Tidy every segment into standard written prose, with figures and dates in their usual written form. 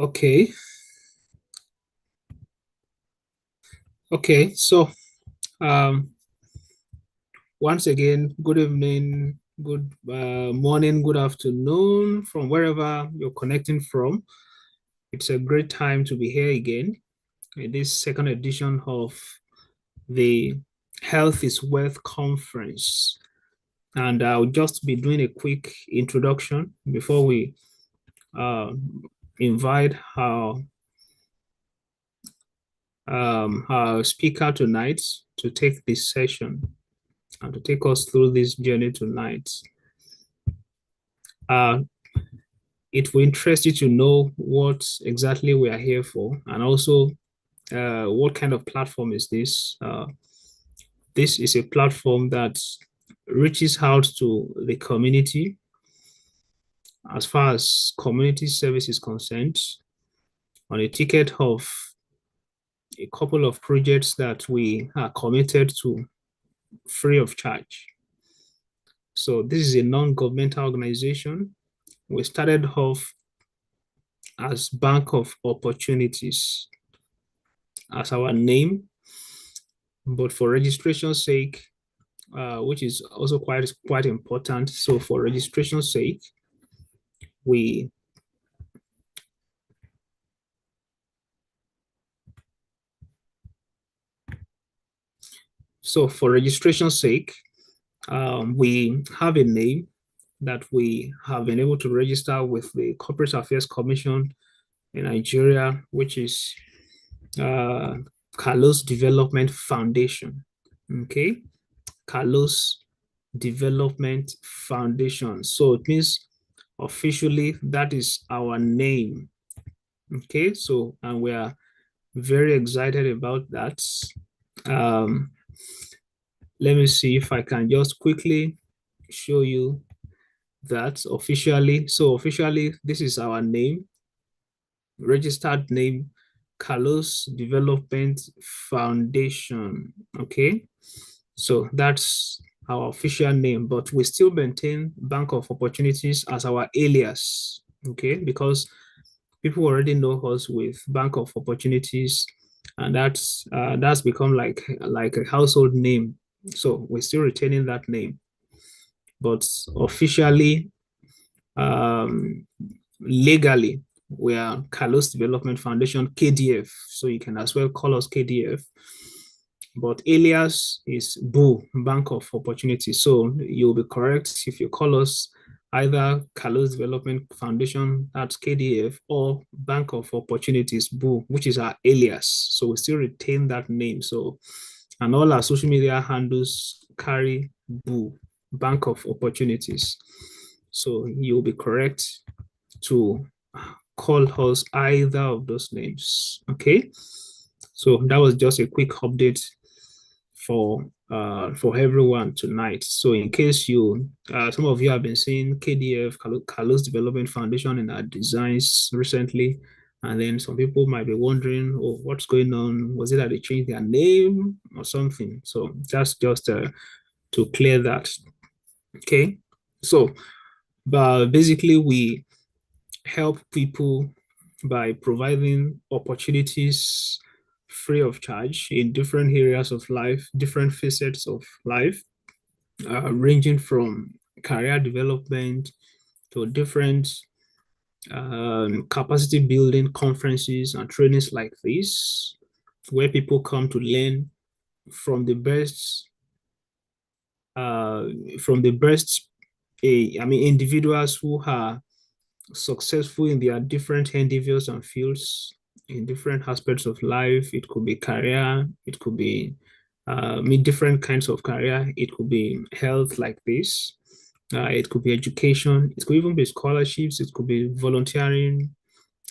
Okay. Okay. So, um, once again, good evening, good morning, good afternoon from wherever you're connecting from. It's a great time to be here again in this second edition of the Health is Wealth Conference. And I'll just be doing a quick introduction before we uh, invite our speaker tonight to take this session and to take us through this journey tonight. Uh, it will interest you to know what exactly we are here for, and also what kind of platform is this. This is a platform that reaches out to the community as far as community service is concerned, on a ticket of a couple of projects that we are committed to free of charge. So this is a non-governmental organization. We started off as Bank of Opportunities as our name, but for registration's sake, which is also quite important. So for registration's sake, we we have a name that we have been able to register with the Corporate Affairs Commission in Nigeria, which is Carlos Development Foundation. Okay, Carlos Development Foundation. So it means officially that is our name. Okay, so and we are very excited about that. Um, let me see if I can just quickly show you that officially. So officially, this is our name, registered name, Carlos Development Foundation. Okay, so that's our official name, but we still maintain Bank of Opportunities as our alias. Okay, because people already know us with Bank of Opportunities, and that's become like a household name. So we're still retaining that name, but officially, um, legally, we are Carlos Development Foundation KDF. So you can as well call us KDF. But alias is Boo, Bank of Opportunity. So you'll be correct if you call us either Carlos Development Foundation, that's KDF, or Bank of Opportunities, Boo, which is our alias. So we still retain that name. So, and all our social media handles carry Boo, Bank of Opportunities. So you'll be correct to call us either of those names. Okay. So that was just a quick update for everyone tonight. So in case you some of you have been seeing KDF, Carlos Development Foundation, in our designs recently, and then some people might be wondering, oh, what's going on? Was it that they changed their name or something? So that's just to clear that. Okay. So but basically we help people by providing opportunities free of charge in different areas of life, different facets of life, ranging from career development to different capacity building conferences and trainings like this, where people come to learn from the best, uh, from the best, individuals who are successful in their different endeavors and fields in different aspects of life. It could be career, it could be different kinds of career, it could be health like this, it could be education, it could even be scholarships, it could be volunteering,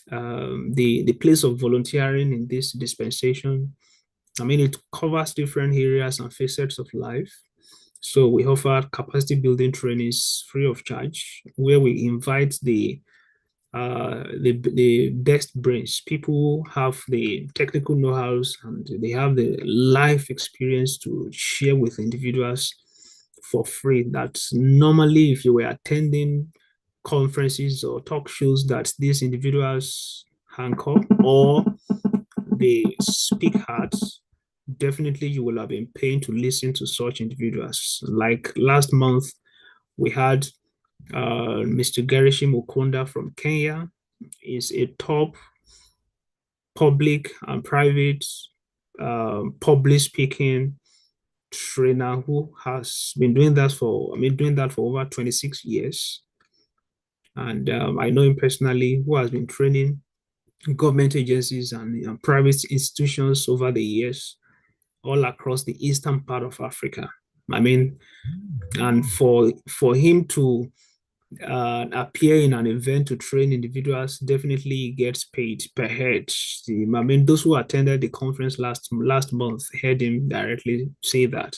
the place of volunteering in this dispensation. I mean, it covers different areas and facets of life. So we offer capacity building trainings free of charge, where we invite the best brains, people who have the technical know-hows and they have the life experience to share with individuals for free. That's normally, if you were attending conferences or talk shows that these individuals Anchor or the Speak Heart, definitely you will have been paying to listen to such individuals. Like last month, we had Mr. Gerishim Okonda from Kenya. Is a top public and private public speaking trainer who has been doing that for over 26 years. And I know him personally, who has been training government agencies and private institutions over the years all across the eastern part of Africa. I mean, and for him to appear in an event to train individuals definitely gets paid per head. I mean, those who attended the conference last month heard him directly say that.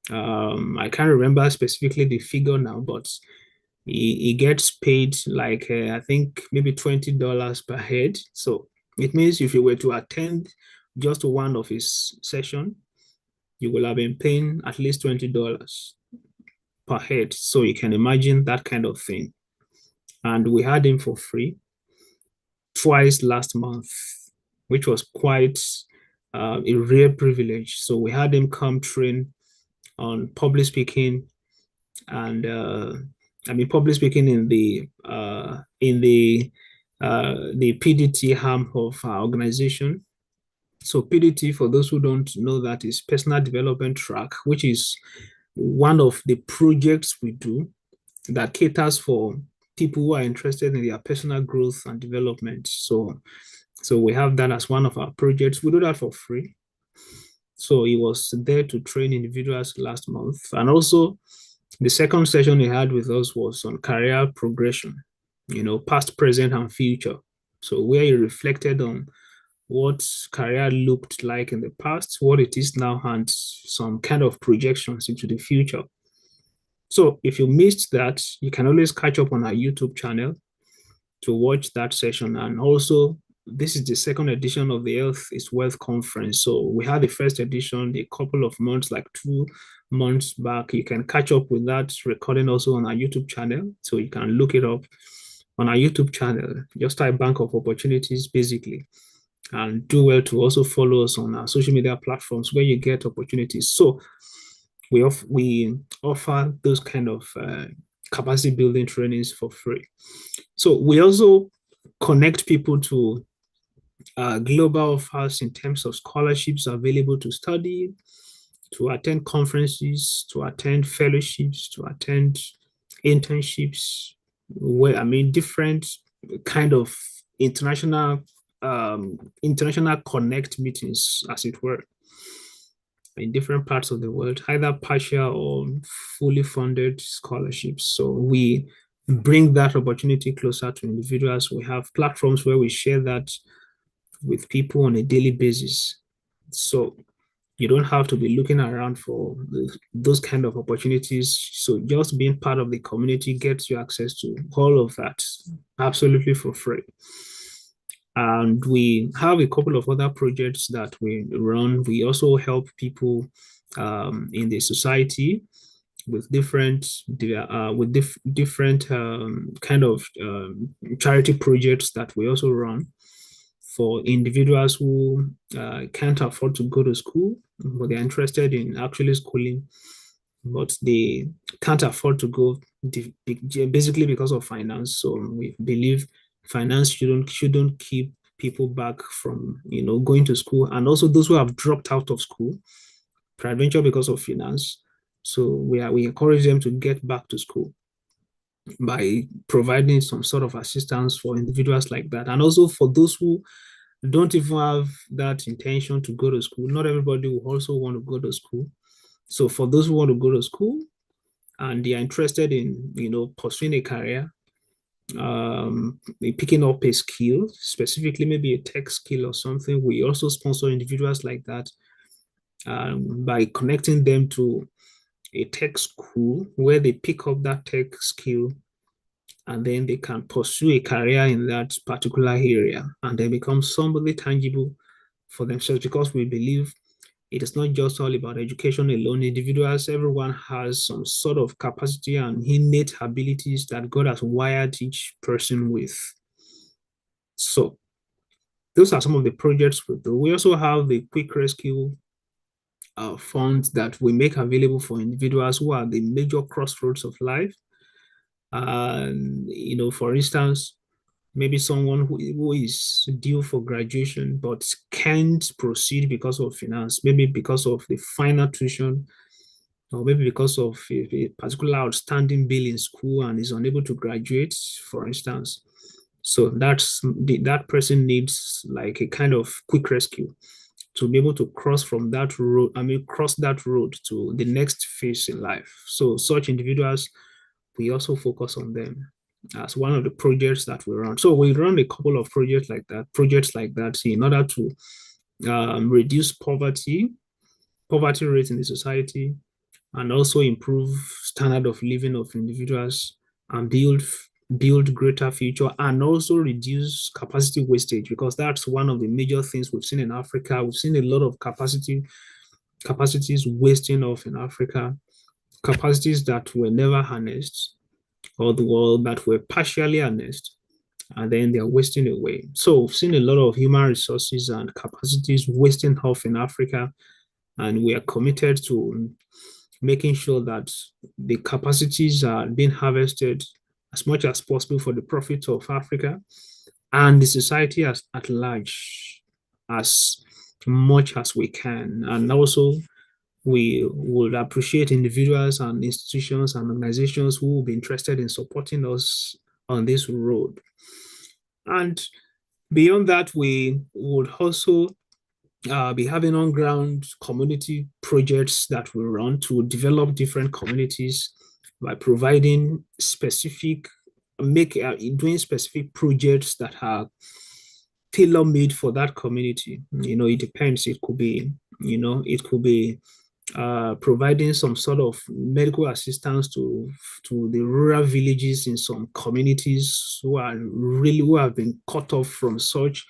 I can't remember specifically the figure now, but he gets paid like I think maybe $20 per head. So it means if you were to attend just one of his session, you will have been paying at least $20 per head. So you can imagine that kind of thing. And we had him for free twice last month, which was quite a rare privilege. So we had him come train on public speaking and public speaking in the PDT arm of our organization. So PDT, for those who don't know, that is personal development track, which is one of the projects we do that caters for people who are interested in their personal growth and development. So we have that as one of our projects. We do that for free. So he was there to train individuals last month. And also the second session he had with us was on career progression, past, present, and future. So where he reflected on what career looked like in the past, what it is now, and some kind of projections into the future. So if you missed that, you can always catch up on our YouTube channel to watch that session. And also, this is the second edition of the Health is Wealth Conference. So we had the first edition a couple of months, like 2 months back. You can catch up with that recording also on our YouTube channel. So you can look it up on our YouTube channel. Just type Bank of Opportunities, basically. And do well to also follow us on our social media platforms where you get opportunities. So we offer those kind of capacity building trainings for free. So we also connect people to global offers in terms of scholarships available to study, to attend conferences, to attend fellowships, to attend internships, different kind of international connect meetings, as it were, in different parts of the world, either partial or fully funded scholarships. So we bring that opportunity closer to individuals. We have platforms where we share that with people on a daily basis. So you don't have to be looking around for those kind of opportunities. So just being part of the community gets you access to all of that absolutely for free. And we have a couple of other projects that we run. We also help people in the society with different kind of charity projects that we also run for individuals who can't afford to go to school, but they're interested in actually schooling, but they can't afford to go basically because of finance. So we believe finance shouldn't keep people back from going to school, and also those who have dropped out of school, peradventure because of finance. So we encourage them to get back to school by providing some sort of assistance for individuals like that, and also for those who don't even have that intention to go to school. Not everybody will also want to go to school. So for those who want to go to school and they are interested in pursuing a career, picking up a skill, specifically maybe a tech skill or something, we also sponsor individuals like that by connecting them to a tech school where they pick up that tech skill and then they can pursue a career in that particular area and then become somebody tangible for themselves, because we believe it is not just all about education alone. Individuals, everyone has some sort of capacity and innate abilities that God has wired each person with. So Those are some of the projects we do. We also have the quick rescue funds that we make available for individuals who are at the major crossroads of life. And, for instance, maybe someone who is due for graduation but can't proceed because of finance, maybe because of the final tuition, or maybe because of a particular outstanding bill in school and is unable to graduate, for instance. So that person needs like a kind of quick rescue to be able to cross that road to the next phase in life. So such individuals, we also focus on them as one of the projects that we run. So we run a couple of projects like that in order to reduce poverty rate in the society, and also improve standard of living of individuals and build greater future, and also reduce capacity wastage, because that's one of the major things we've seen in Africa. We've seen a lot of capacities wasting off in Africa, capacities that were never harnessed, or the world that were partially harnessed, and then they're wasting away. So we've seen a lot of human resources and capacities wasting off in Africa, and we are committed to making sure that the capacities are being harvested as much as possible for the profit of Africa and the society at large, as much as we can. And also, we would appreciate individuals and institutions and organizations who will be interested in supporting us on this road. And beyond that, we would also be having on-ground community projects that we run to develop different communities by providing doing specific projects that are tailor-made for that community. It depends. It could be providing some sort of medical assistance to the rural villages in some communities who have been cut off from such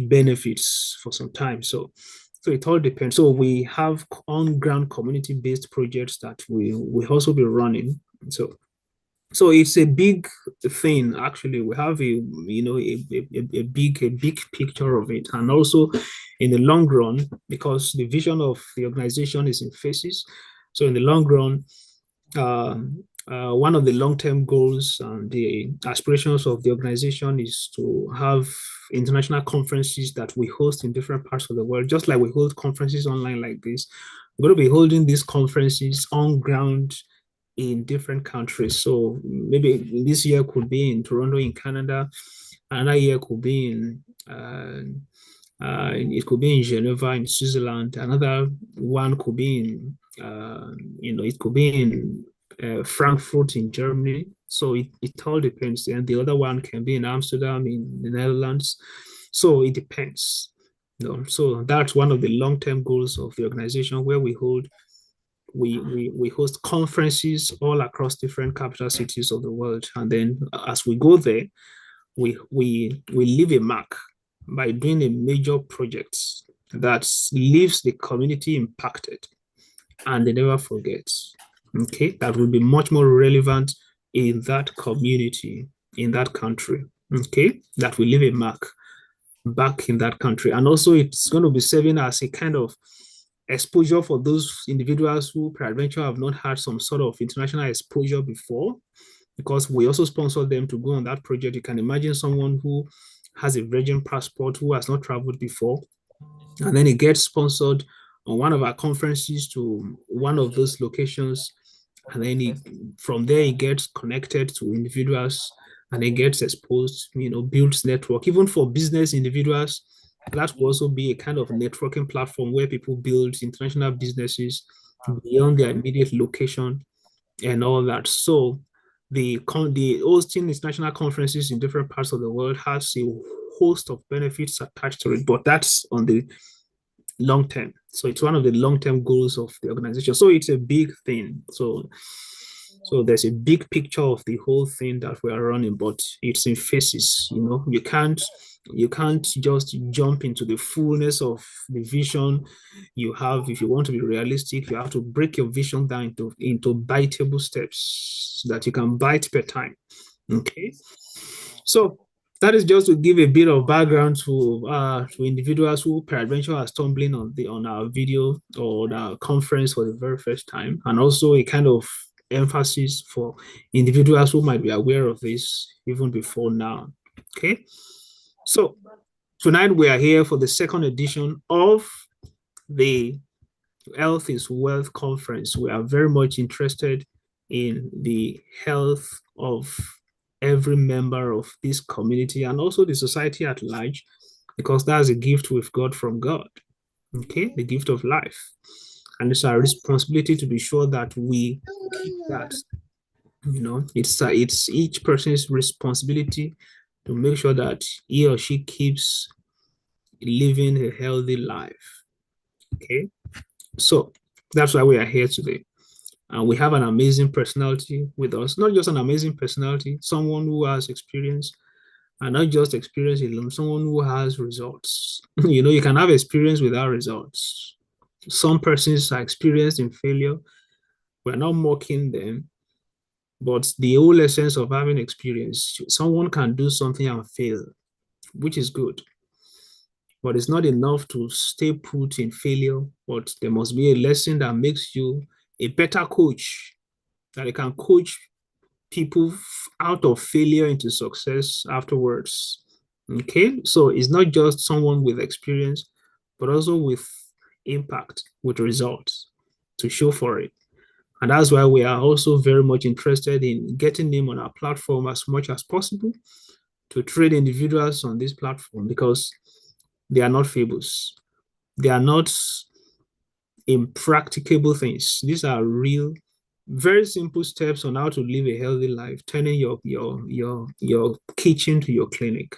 benefits for some time. So it all depends. So we have on-ground community-based projects that we also be running. So it's a big thing, actually. We have a big picture of it, and also in the long run, because the vision of the organization is in phases. So in the long run, one of the long-term goals and the aspirations of the organization is to have international conferences that we host in different parts of the world, just like we hold conferences online like this. We're going to be holding these conferences on ground in different countries. So maybe this year could be in Toronto, in Canada. Another year could be it could be in Geneva, in Switzerland. Another one could be it could be in Frankfurt in Germany. So it all depends. And the other one can be in Amsterdam, in the Netherlands. So it depends. So that's one of the long-term goals of the organization, where we host conferences all across different capital cities of the world. And then as we go there, we leave a mark by doing a major project that leaves the community impacted, and they never forget. Okay, that will be much more relevant in that community, in that country. Okay, that will leave a mark back in that country. And also, it's going to be serving as a kind of exposure for those individuals who peradventure have not had some sort of international exposure before, because we also sponsor them to go on that project. You can imagine someone who has a virgin passport, who has not traveled before, and then he gets sponsored on one of our conferences to one of those locations, and then from there he gets connected to individuals, and he gets exposed, builds network. Even for business individuals, that will also be a kind of networking platform where people build international businesses beyond their immediate location and all that. So the hosting international conferences in different parts of the world has a host of benefits attached to it, but that's on the long term. So it's one of the long-term goals of the organization. So it's a big thing. So there's a big picture of the whole thing that we are running, but it's in phases. You can't just jump into the fullness of the vision you have. If you want to be realistic, you have to break your vision down into biteable steps so that you can bite per time. Okay. So That is just to give a bit of background to individuals who peradventure are stumbling on our video or on our conference for the very first time, and also a kind of emphasis for individuals who might be aware of this even before now. Okay, so tonight we are here for the second edition of the Health is Wealth Conference. We are very much interested in the health of every member of this community and also the society at large, because that's a gift we've got from God, okay? The gift of life. And it's our responsibility to be sure that we keep that. It's each person's responsibility to make sure that he or she keeps living a healthy life, okay? So that's why we are here today. And we have an amazing personality with us, not just an amazing personality, someone who has experience, and not just experience alone, someone who has results. You can have experience without results. Some persons are experienced in failure. We're not mocking them, but the whole essence of having experience, someone can do something and fail, which is good. But it's not enough to stay put in failure, but there must be a lesson that makes you a better coach, that you can coach people out of failure into success afterwards. Okay, so it's not just someone with experience, but also with impact, with results to show for it. And that's why we are also very much interested in getting them on our platform as much as possible to train individuals on this platform, because they are not fables. They are not impracticable things. These are real, very simple steps on how to live a healthy life, turning your kitchen to your clinic,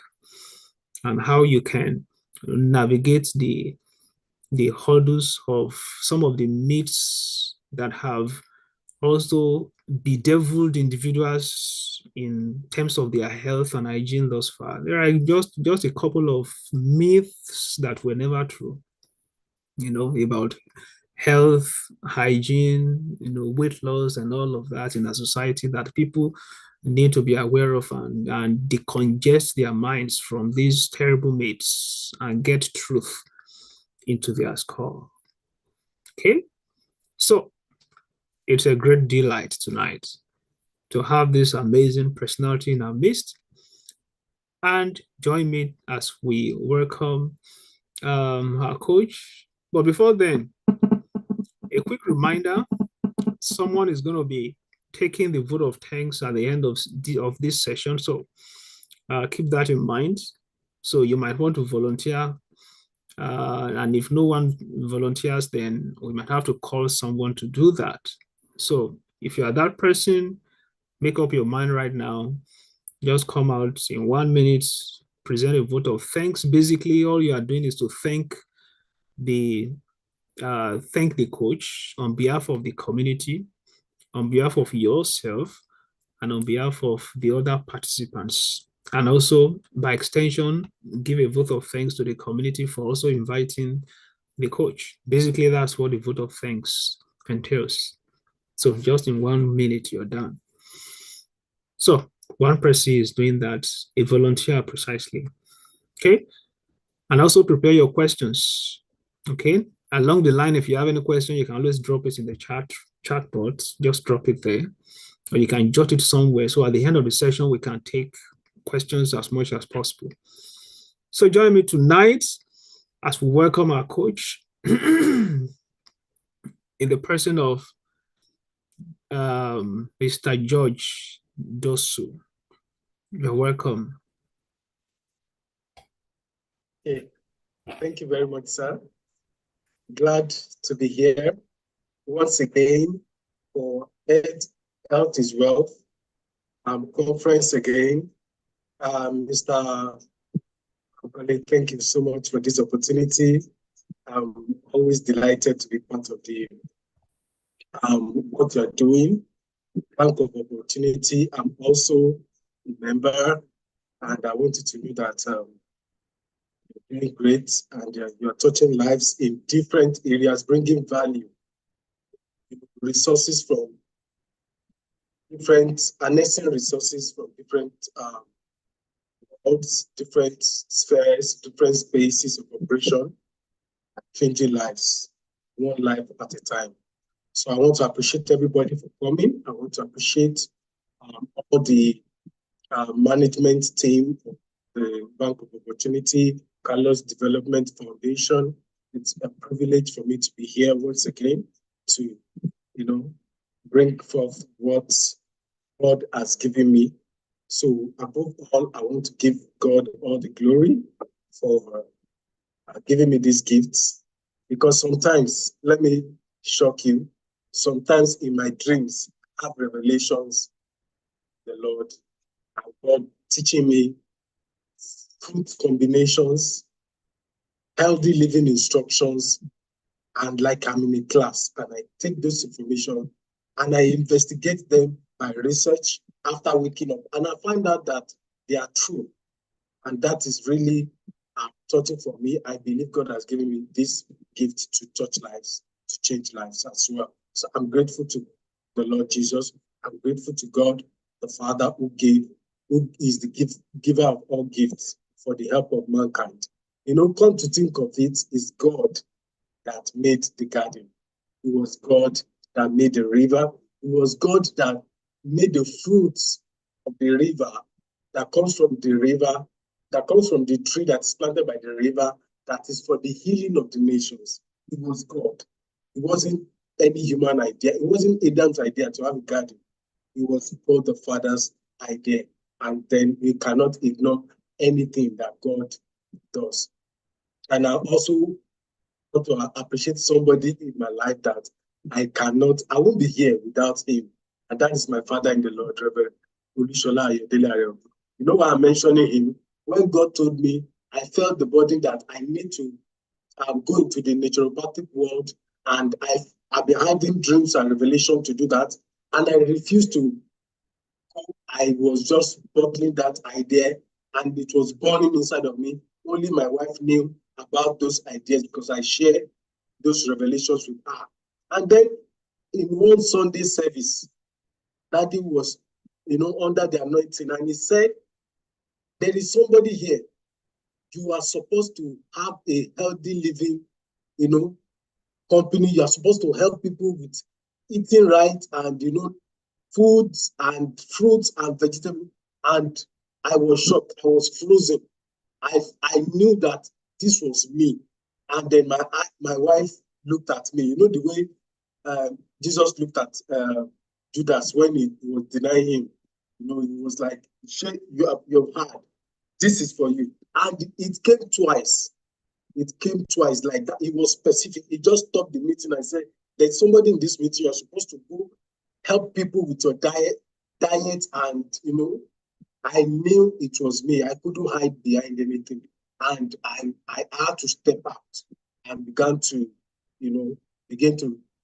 and how you can navigate the hurdles of some of the myths that have also bedeviled individuals in terms of their health and hygiene thus far. There are just a couple of myths that were never true, about health, hygiene, weight loss, and all of that in a society that people need to be aware of, and decongest their minds from these terrible myths and get truth into their skull. Okay, so it's a great delight tonight to have this amazing personality in our midst. And join me as we welcome our coach. But before then, a quick reminder, someone is going to be taking the vote of thanks at the end of this session. So keep that in mind. So you might want to volunteer. And if no one volunteers, then we might have to call someone to do that. So if you are that person, make up your mind right now. Just come out in 1 minute, present a vote of thanks. Basically, all you are doing is to thank the coach on behalf of the community, on behalf of yourself, and on behalf of the other participants. And also, by extension, give a vote of thanks to the community for also inviting the coach. Basically, that's what the vote of thanks entails. So just in 1 minute, you're done. So one person is doing that, a volunteer precisely. Okay. And also prepare your questions. Okay. Along the line, if you have any question, you can always drop it in the chat box. Just drop it there. Or you can jot it somewhere. So at the end of the session, we can take questions as much as possible. So join me tonight as we welcome our coach in the person of Mr. George Dosu. You're welcome. Okay. Thank you very much, sir. Glad to be here once again for Health is Wealth conference again. Mr. Organically, thank you so much for this opportunity. I'm always delighted to be part of the what you're doing. Thank you for the opportunity. I'm also a member, and I wanted to know that you're doing great, and you're touching lives in different areas, bringing value, resources from different, harnessing resources from different all these different spheres, different spaces of operation, changing lives, one life at a time. So I want to appreciate everybody for coming. I want to appreciate all the management team of the Bank of Opportunity, Carlos Development Foundation. It's a privilege for me to be here once again to, bring forth what God has given me. So above all, I want to give God all the glory for giving me these gifts. Because sometimes, let me shock you, sometimes in my dreams, I have revelations, the Lord, and God teaching me fruit combinations, healthy living instructions, and like I'm in a class, and I take those information and I investigate them by research after waking up, and I find out that they are true. And that is really touching for me. I believe God has given me this gift to touch lives, to change lives as well. So I'm grateful to the Lord Jesus. I'm grateful to God, the Father who is the giver of all gifts for the help of mankind. Come to think of it, is God that made the garden. It was God that made the river. It was God that made the fruits of the river that comes from the river, that comes from the tree that's planted by the river, that is for the healing of the nations. It was God. It wasn't any human idea. It wasn't Adam's idea to have a garden. It was God the Father's idea. And then we cannot ignore anything that God does. And I also want to appreciate somebody in my life that I won't be here without him. And that is my father in the Lord, Reverend Olushola Ayodele Areogun. You know why I'm mentioning him? When God told me, I felt the burden that I need to go into the naturopathic world, and I've been having dreams and revelation to do that, and I refused to. I was just bottling that idea, and it was burning inside of me. Only my wife knew about those ideas because I shared those revelations with her. And then in one Sunday service, Daddy was, under the anointing, and he said, there is somebody here. You are supposed to have a healthy living, company. You are supposed to help people with eating right and, foods and fruits and vegetables. And I was shocked. I was frozen. I knew that this was me. And then my wife looked at me. You know the way Jesus looked at Judas when he was denying him. He was like, you've had. This is for you. And it came twice. It came twice like that. It was specific. He just stopped the meeting and said, there's somebody in this meeting. You're supposed to go help people with your diet. And, I knew it was me. I couldn't hide behind anything. And I had to step out and begin to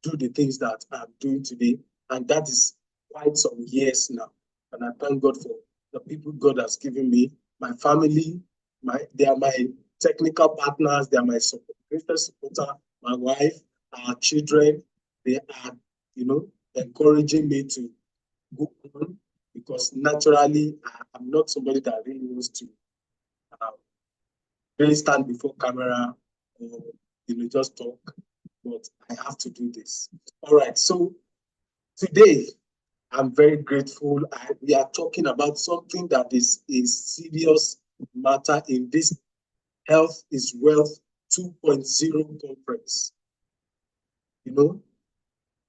do the things that I'm doing today. And that is quite some years now. And I thank God for the people God has given me, my family, they are my technical partners, they are my greatest supporter, my wife, our children. They are, encouraging me to go on, because naturally I'm not somebody that really wants to uh, really stand before camera or just talk, but I have to do this. All right, so today I'm very grateful. We are talking about something that is a serious matter in this Health is Wealth 2.0 conference.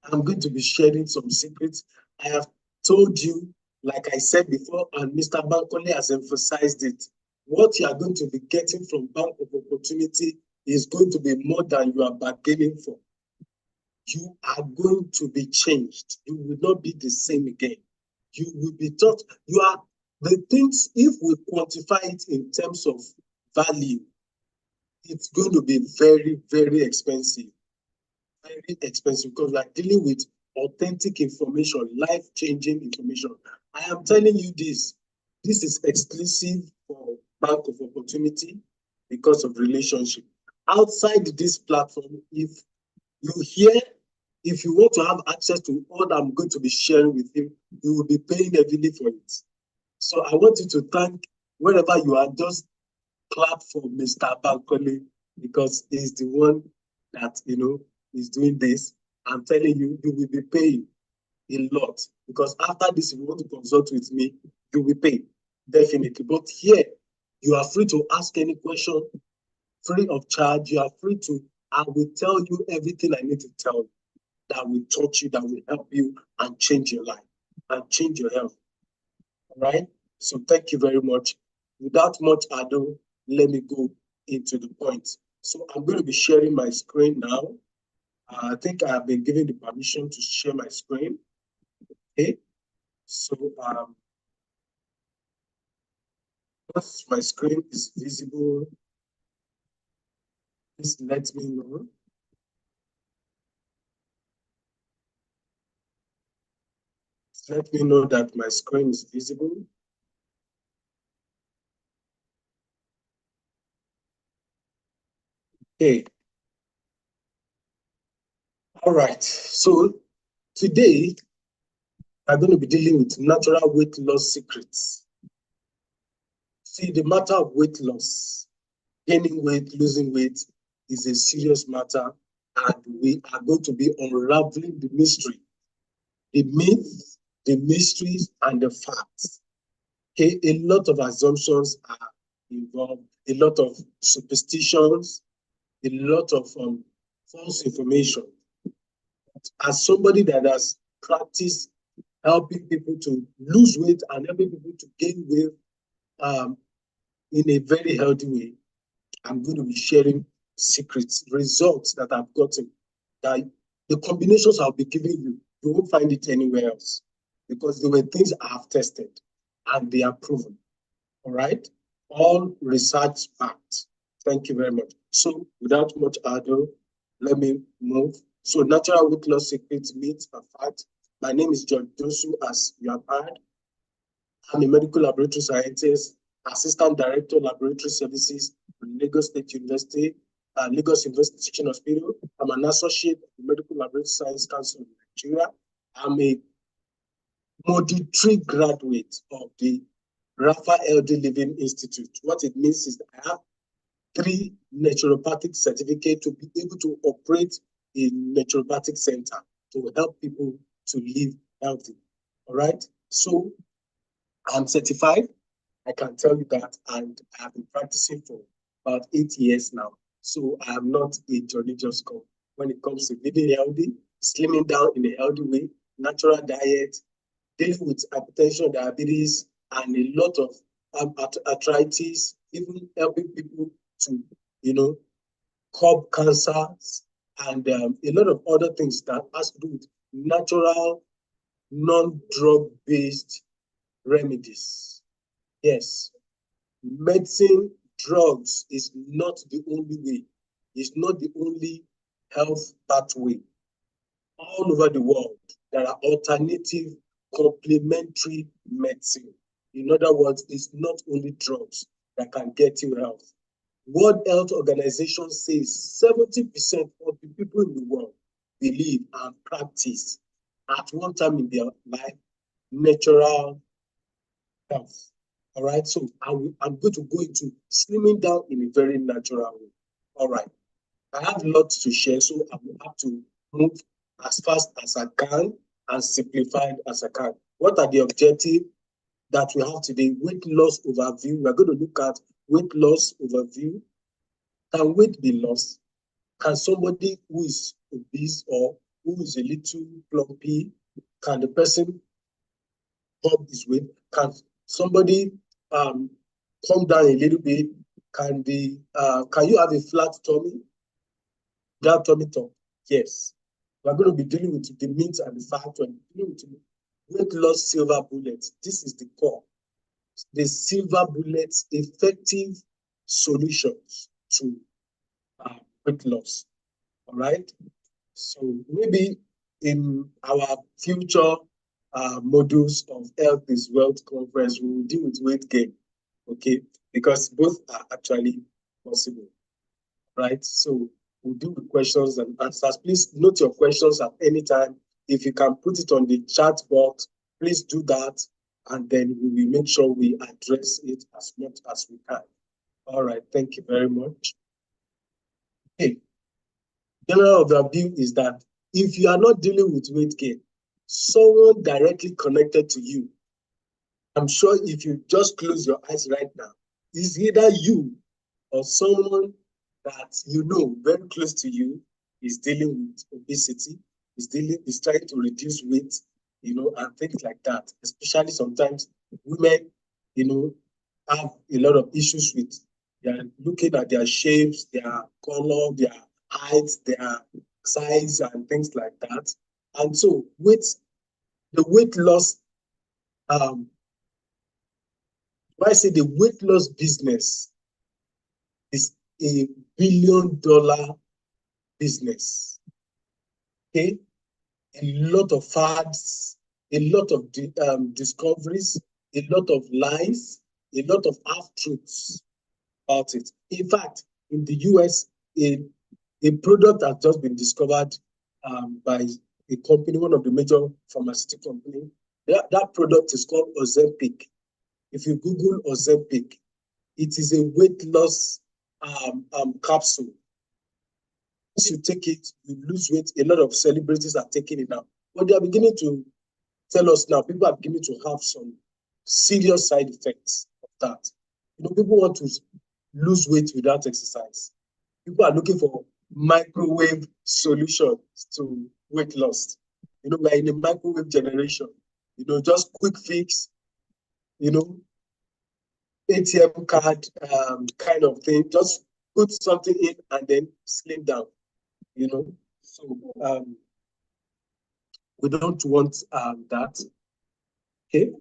I'm going to be sharing some secrets. I have told you, like I said before, and Mr. Bankole has emphasized it, what you are going to be getting from Bank of Opportunity is going to be more than you are bargaining for. You are going to be changed. You will not be the same again. You will be taught. The things, if we quantify it in terms of value, it's going to be very, very expensive. Very expensive, because we are dealing with authentic information, life-changing information. I am telling you this. This is exclusive for Bank of Opportunity because of relationship. Outside this platform, if you want to have access to all I'm going to be sharing with you, you will be paying heavily for it. So I want you to thank wherever you are, just clap for Mr. Bankole because he's the one that, is doing this. I'm telling you, you will be paying a lot because after this, if you want to consult with me, you will pay definitely. But here, you are free to ask any question, free of charge. You are free to, I will tell you everything I need to tell you that will touch you, that will help you and change your life and change your health. All right. So thank you very much. Without much ado, let me go into the point. So I'm going to be sharing my screen now. I think I have been given the permission to share my screen. Okay. So once my screen is visible, please let me know. Let me know that my screen is visible. Okay. All right. So today I'm going to be dealing with natural weight loss secrets. See, the matter of weight loss, gaining weight, losing weight is a serious matter, and we are going to be unraveling the mystery, the myths, the mysteries, and the facts. Okay, a lot of assumptions are involved, a lot of superstitions, a lot of false information. As somebody that has practiced helping people to lose weight and helping people to gain weight um, in a very healthy way, I'm going to be sharing secrets, results that I've gotten, that the combinations I'll be giving you, you won't find it anywhere else because they were things I have tested and they are proven. All right? All research backed. Thank you very much. So without much ado, let me move. So natural weight loss secrets, myths and facts. My name is John Dosu, as you have heard. I'm a medical laboratory scientist, assistant director, laboratory services from Lagos State University, Lagos University Teaching Hospital. I'm an associate of the Medical Laboratory Science Council of Nigeria. I'm a Module 3 graduate of the Rafa LD Living Institute. What it means is that I have 3 naturopathic certificates to be able to operate a naturopathic center to help people to live healthy. All right. So I'm certified. I can tell you that, and I have been practicing for about 8 years now. So I am not a Johnny Just Come when it comes to living healthy, slimming down in a healthy way, natural diet, dealing with hypertension, diabetes, and a lot of arthritis, even helping people to, curb cancers, and a lot of other things that has to do with natural, non-drug based remedies. Yes, medicine, drugs is not the only way. It's not the only health pathway. All over the world, there are alternative complementary medicine. In other words, it's not only drugs that can get you health. World Health Organization says 70% of the people in the world believe and practice at one time in their life natural health. All right, so I'm going to go into slimming down in a very natural way. All right, I have lots to share, so I will have to move as fast as I can and simplified as I can. What are the objectives that we have today? Weight loss overview. We're going to look at weight loss overview. Can weight be lost? Can somebody who is obese or who is a little plumpy, can the person curb his weight? Can somebody come down a little bit? Can you have a flat tummy? That tummy talk? Yes. We're going to be dealing with the myths and the facts and dealing with weight loss silver bullets. This is the core. The silver bullets, effective solutions to weight loss. All right. So maybe in our future modules of Health is Wealth conference, we will deal with weight gain. Okay, because both are actually possible. Right. So we'll do with questions and answers. Please note your questions at any time. If you can put it on the chat box, please do that. and then we will make sure we address it as much as we can. All right, thank you very much. Okay, general overview is that if you are not dealing with weight gain, someone directly connected to you, I'm sure if you just close your eyes right now, it's either you or someone that you know very close to you is dealing with obesity, is trying to reduce weight, and things like that. Especially sometimes women, have a lot of issues with they're looking at their shapes, their color, their height, their size, and things like that. And so the weight loss, um, why I say the weight loss business is $1 billion business. Okay, a lot of fads, a lot of discoveries, a lot of lies, a lot of half truths about it. In fact, in the US, a product has just been discovered by a company, one of the major pharmaceutical companies. That product is called Ozempic. If you Google Ozempic, it is a weight loss capsule. Once you take it, you lose weight. A lot of celebrities are taking it now. But they are beginning to tell us now, people are beginning to have some serious side effects of that. People want to lose weight without exercise. People are looking for microwave solutions to weight loss. We're in a microwave generation. Just quick fix, ATM card kind of thing. Just put something in and then slim down. So we don't want that. Okay.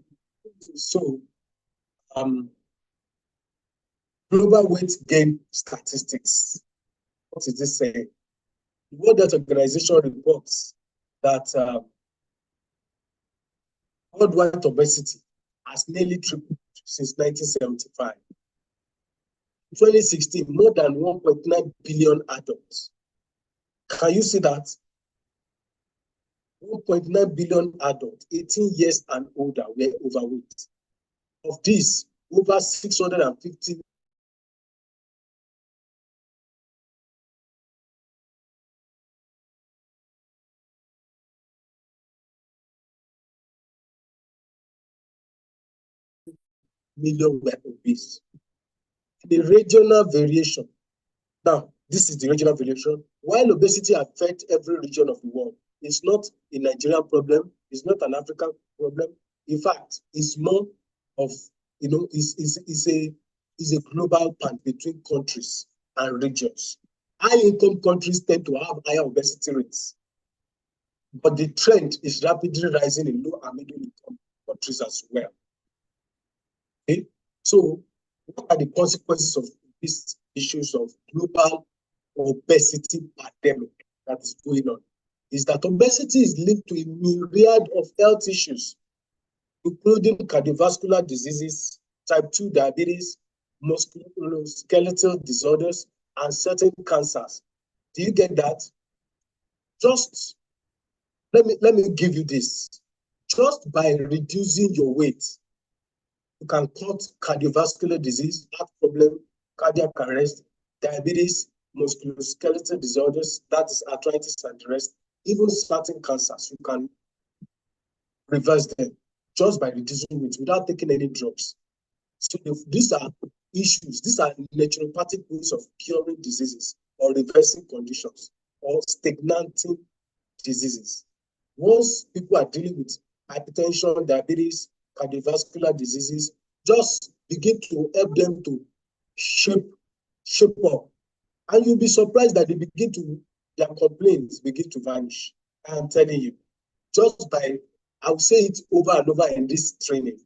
So global weight gain statistics. What is this saying? The World Health Organization reports that worldwide obesity has nearly tripled since 1975. In 2016, more than 1.9 billion adults. Can you see that? 1.9 billion adults, 18 years and older, were overweight. Of these, over 650 million were obese. The regional variation. Now, this is the regional variation. While obesity affects every region of the world, it's not a Nigerian problem, it's not an African problem. In fact, it's more of, it's a global pact between countries and regions. High-income countries tend to have higher obesity rates, but the trend is rapidly rising in low and middle-income countries as well. Okay? So, what are the consequences of these issues of global obesity pandemic that is going on? Is that obesity is linked to a myriad of health issues, including cardiovascular diseases, type 2 diabetes, musculoskeletal disorders, and certain cancers. Do you get that? Just let me give you this. Just by reducing your weight, you can cut cardiovascular disease, heart problem, cardiac arrest, diabetes, musculoskeletal disorders, that is arthritis and the rest, even certain cancers. You can reverse them just by reducing weight without taking any drugs. So these are issues, these are naturopathic ways of curing diseases or reversing conditions or stagnating diseases. Once people are dealing with hypertension, diabetes, cardiovascular diseases, just begin to help them to shape up. And you'll be surprised that their complaints begin to vanish. I'm telling you, just by, I'll say it over and over in this training,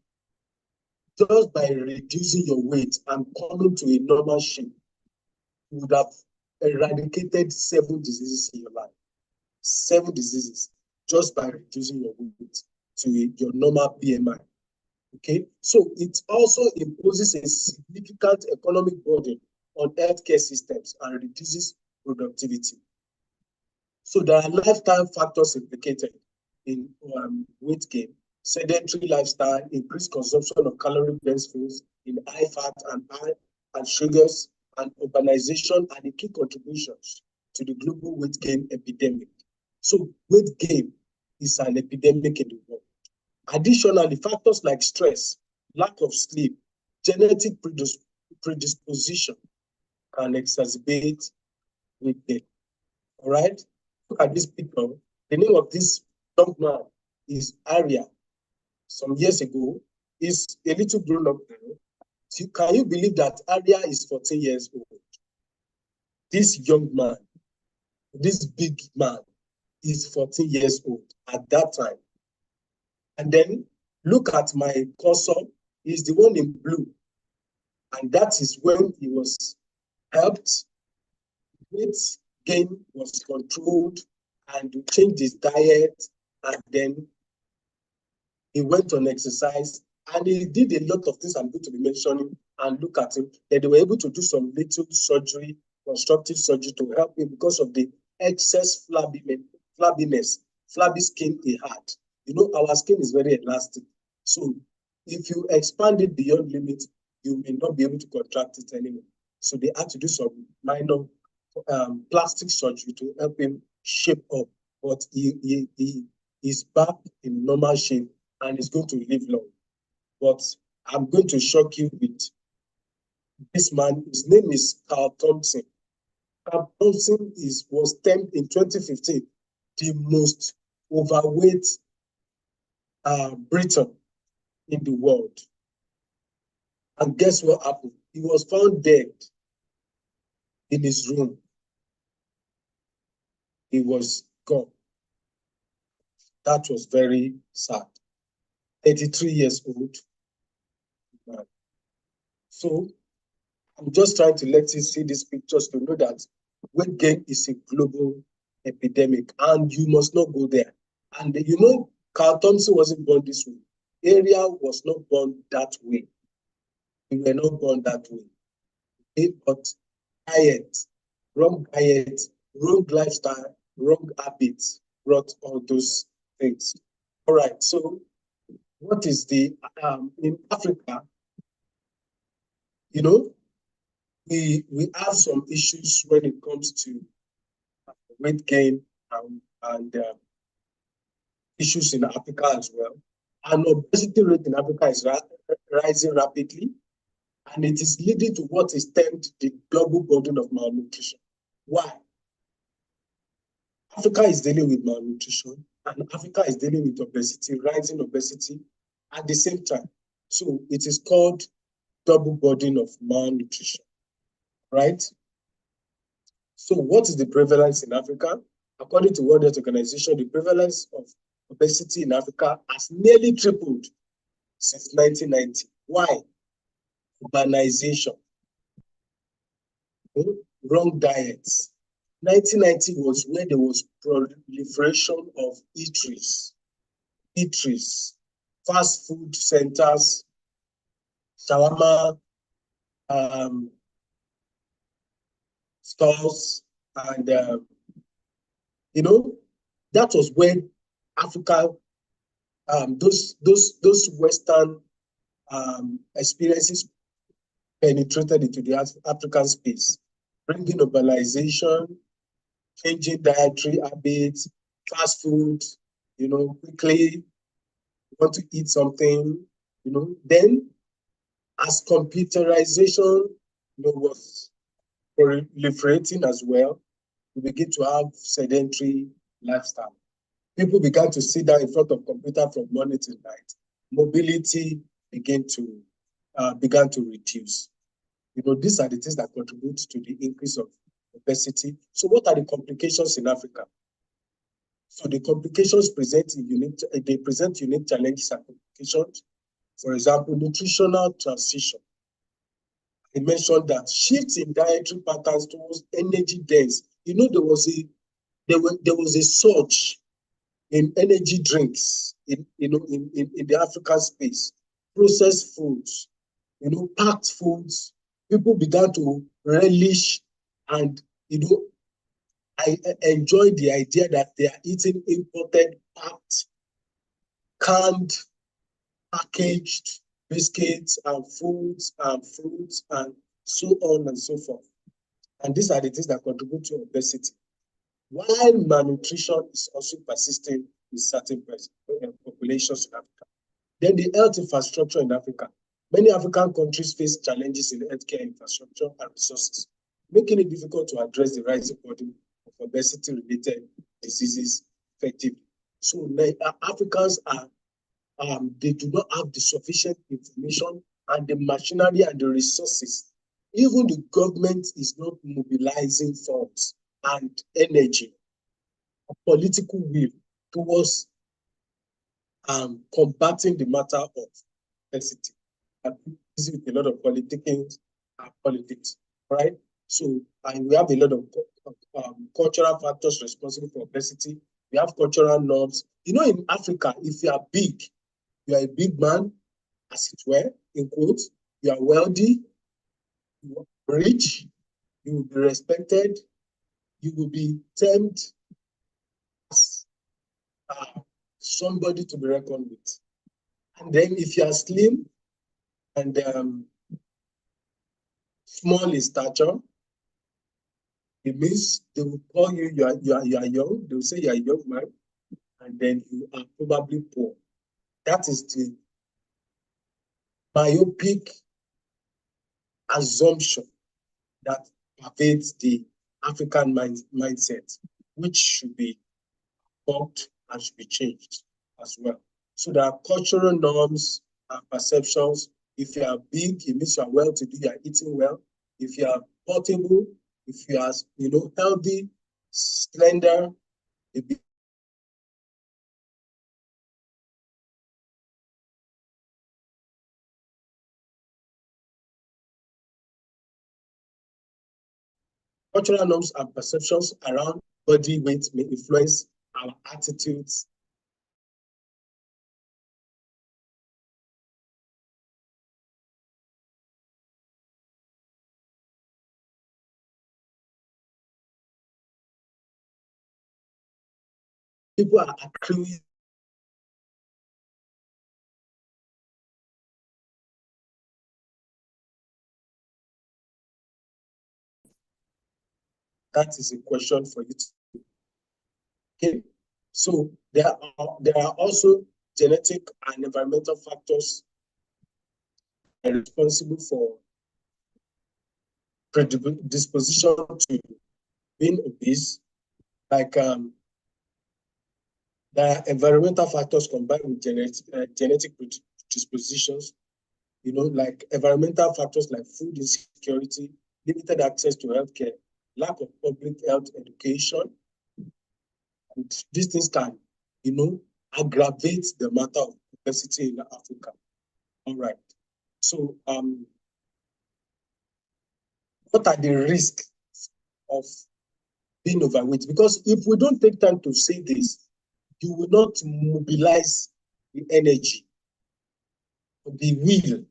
just by reducing your weight and coming to a normal shape, you would have eradicated 7 diseases in your life. 7 diseases just by reducing your weight to your normal BMI. Okay, so it also imposes a significant economic burden on healthcare systems and reduces productivity. So there are lifestyle factors implicated in weight gain. sedentary lifestyle, increased consumption of calorie-dense foods in high fat and high and sugars, and urbanization are the key contributions to the global weight gain epidemic. So weight gain is an epidemic in the world. Additionally, factors like stress, lack of sleep, genetic predisposition can exacerbate weight gain. All right? Look at this picture. The name of this young man is Aria. Some years ago, is a little grown up now. So can you believe that Aria is 14 years old? This young man, this big man, is 14 years old at that time. And then look at my cursor, is the one in blue. And that is when he was helped, weight gain was controlled, and he changed his diet, and then he went on exercise, and he did a lot of things I'm going to be mentioning. And look at him. That they were able to do some little surgery, constructive surgery to help him because of the excess flabbiness, flabby skin he had. You know, our skin is very elastic. So if you expand it beyond limit, you may not be able to contract it anymore. So they had to do some minor plastic surgery to help him shape up. But he is back in normal shape and is going to live long. But I'm going to shock you with this man. His name is Carl Thompson. Carl Thompson was termed in 2015 the most overweight Briton in the world. And guess what happened? He was found dead in his room. He was gone. That was very sad. 33 years old. Man. So I'm just trying to let you see these pictures to know that weight gain is a global epidemic and you must not go there. And you know, Carl Thompson wasn't born this way. Area was not born that way. We were not born that way. Okay? But diet, wrong lifestyle, wrong habits brought all those things. All right, so what is the, in Africa, you know, we have some issues when it comes to weight gain and issues in Africa as well. And obesity rate in Africa is rising rapidly, and it is leading to what is termed the global burden of malnutrition. Why? Africa is dealing with malnutrition, and Africa is dealing with obesity, rising obesity at the same time. So it is called double burden of malnutrition, right? So what is the prevalence in Africa? According to World Health Organization, the prevalence of obesity in Africa has nearly tripled since 1990. Why? Urbanization, wrong diets. 1990 was when there was proliferation of eateries, fast food centers, shawarma stores, and you know, that was when Africa, those Western experiences penetrated into the African space, bringing urbanization, changing dietary habits, fast food, you know, quickly want to eat something, you know. Then as computerization, you know, was proliferating as well, we begin to have sedentary lifestyle. People began to sit down in front of computer from morning to night. Mobility began to reduce. You know, these are the things that contribute to the increase of obesity. So what are the complications in Africa? So the complications present unique challenges and complications. For example, nutritional transition. I mentioned that shifts in dietary patterns towards energy dense. You know, there was a surge in energy drinks in the African space, processed foods, you know, packed foods. People began to relish and, you know, I enjoy the idea that they are eating imported, packed, canned packaged biscuits and foods and fruits and so on and so forth. And these are the things that contribute to obesity. While malnutrition is also persisting in certain populations in Africa. Then the health infrastructure in Africa. Many African countries face challenges in healthcare infrastructure and resources, making it difficult to address the rising burden of obesity-related diseases effectively. So Africans are they do not have the sufficient information and the machinery and the resources. Even the government is not mobilizing funds and energy, political will towards combating the matter of obesity. I'm busy with a lot of politicking and politics, right? So, and we have a lot of cultural factors responsible for obesity. We have cultural norms. You know, in Africa, if you are big, you are a big man, as it were, in quotes, you are wealthy, you are rich, you will be respected, you will be termed as somebody to be reckoned with. And then if you are slim and small in stature, it means they will call you, you are young, they will say you are a young man, and then you are probably poor. That is the myopic assumption that pervades the African mindset, which should be bucked and should be changed as well. So there are cultural norms and perceptions. If you are big, it means you are well to do, you are eating well. If you are portable, if you are, healthy, slender, the cultural norms and perceptions around body weight may influence our attitudes. People are accruing. That is a question for you to. Okay. So there are also genetic and environmental factors responsible for predisposition to being obese, like the environmental factors combined with genetic predispositions, like environmental factors like food insecurity, limited access to healthcare, lack of public health education, and these things can, aggravate the matter of obesity in Africa. All right. So, what are the risks of being overweight? Because if we don't take time to say this, you will not mobilize the energy, the will,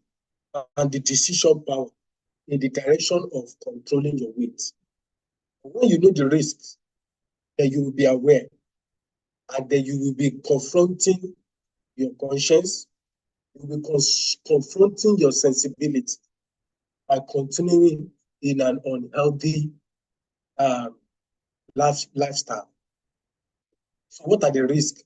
and the decision power in the direction of controlling your weight. When you know the risks, then you will be aware, and then you will be confronting your conscience, you will be confronting your sensibility by continuing in an unhealthy um, lifestyle. So what are the risks?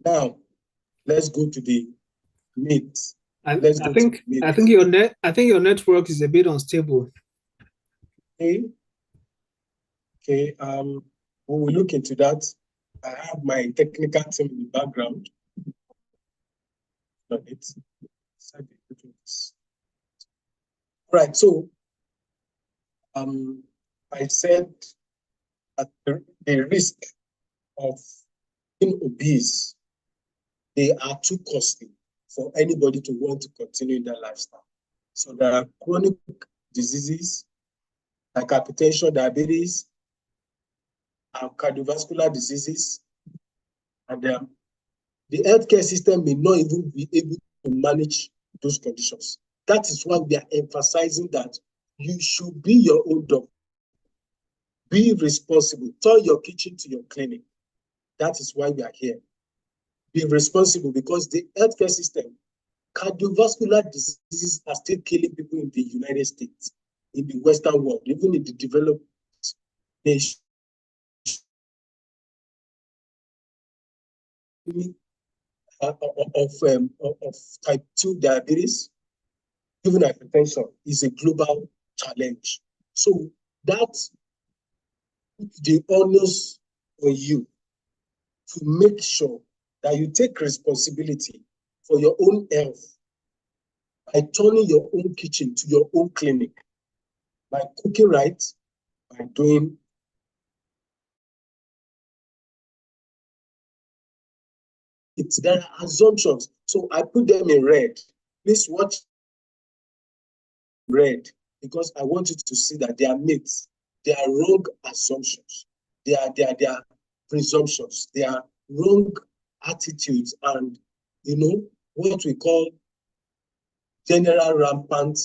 Now, let's go to the myth. I, Let's I go to the think I think myth. your network is a bit unstable. Okay. Okay. We will look into that. I have my technical team in the background on it. Right. So I said that the risk of being obese, they are too costly for anybody to want to continue in that lifestyle. So there are chronic diseases like hypertension, diabetes, and cardiovascular diseases. And the healthcare system may not even be able to manage those conditions. That is why we are emphasizing that you should be your own doctor. Be responsible. Turn your kitchen to your clinic. That is why we are here. Be responsible, because the healthcare system, cardiovascular diseases are still killing people in the United States, in the Western world, even in the developed nations. Of type 2 diabetes, even hypertension, is a global challenge. So that the onus on you to make sure that you take responsibility for your own health by turning your own kitchen to your own clinic, by cooking right, by doing it. There are assumptions. So I put them in red. Please watch red, because I want you to see that they are myths. They are wrong assumptions. They are presumptions. They are wrong attitudes, and what we call general rampant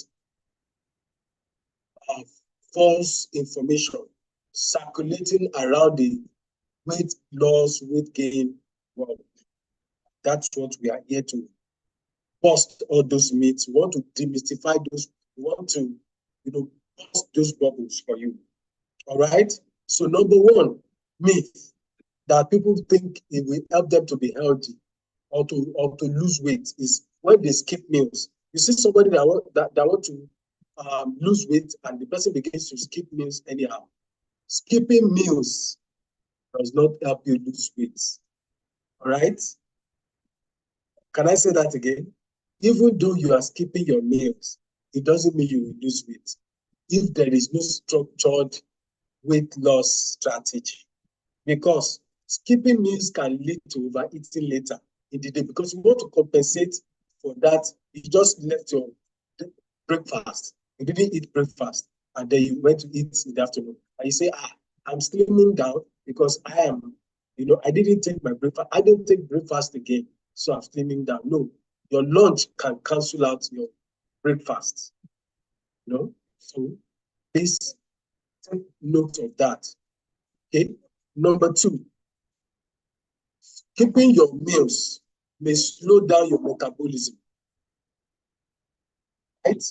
of false information circulating around the weight loss, weight gain. Well, that's what we are here to bust all those myths. We want to demystify those. We want to, bust those bubbles for you. All right. So number one myth that people think it will help them to be healthy or to lose weight is when they skip meals. You see somebody that want to lose weight, and the person begins to skip meals anyhow. Skipping meals does not help you lose weight. All right. Can I say that again? Even though you are skipping your meals, it doesn't mean you will lose weight. If there is no structured weight loss strategy, because skipping meals can lead to overeating later in the day, because you want to compensate for that. You just left your breakfast. You didn't eat breakfast, and then you went to eat in the afternoon. And you say, I'm slimming down because I didn't take my breakfast. I didn't take breakfast again, so I'm slimming down. No, your lunch can cancel out your breakfast. So please take note of that. Okay. Number two, keeping your meals may slow down your metabolism, right?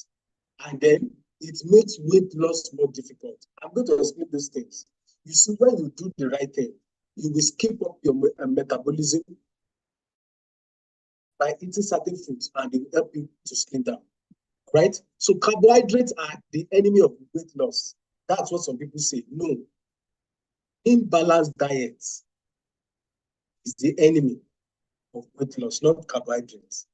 And then it makes weight loss more difficult. I'm going to explain these things. You see, when you do the right thing, you will skip up your metabolism by eating certain foods, and it will help you to slim down, right? So carbohydrates are the enemy of weight loss. That's what some people say. No, imbalanced diet is the enemy of weight loss, not carbohydrates.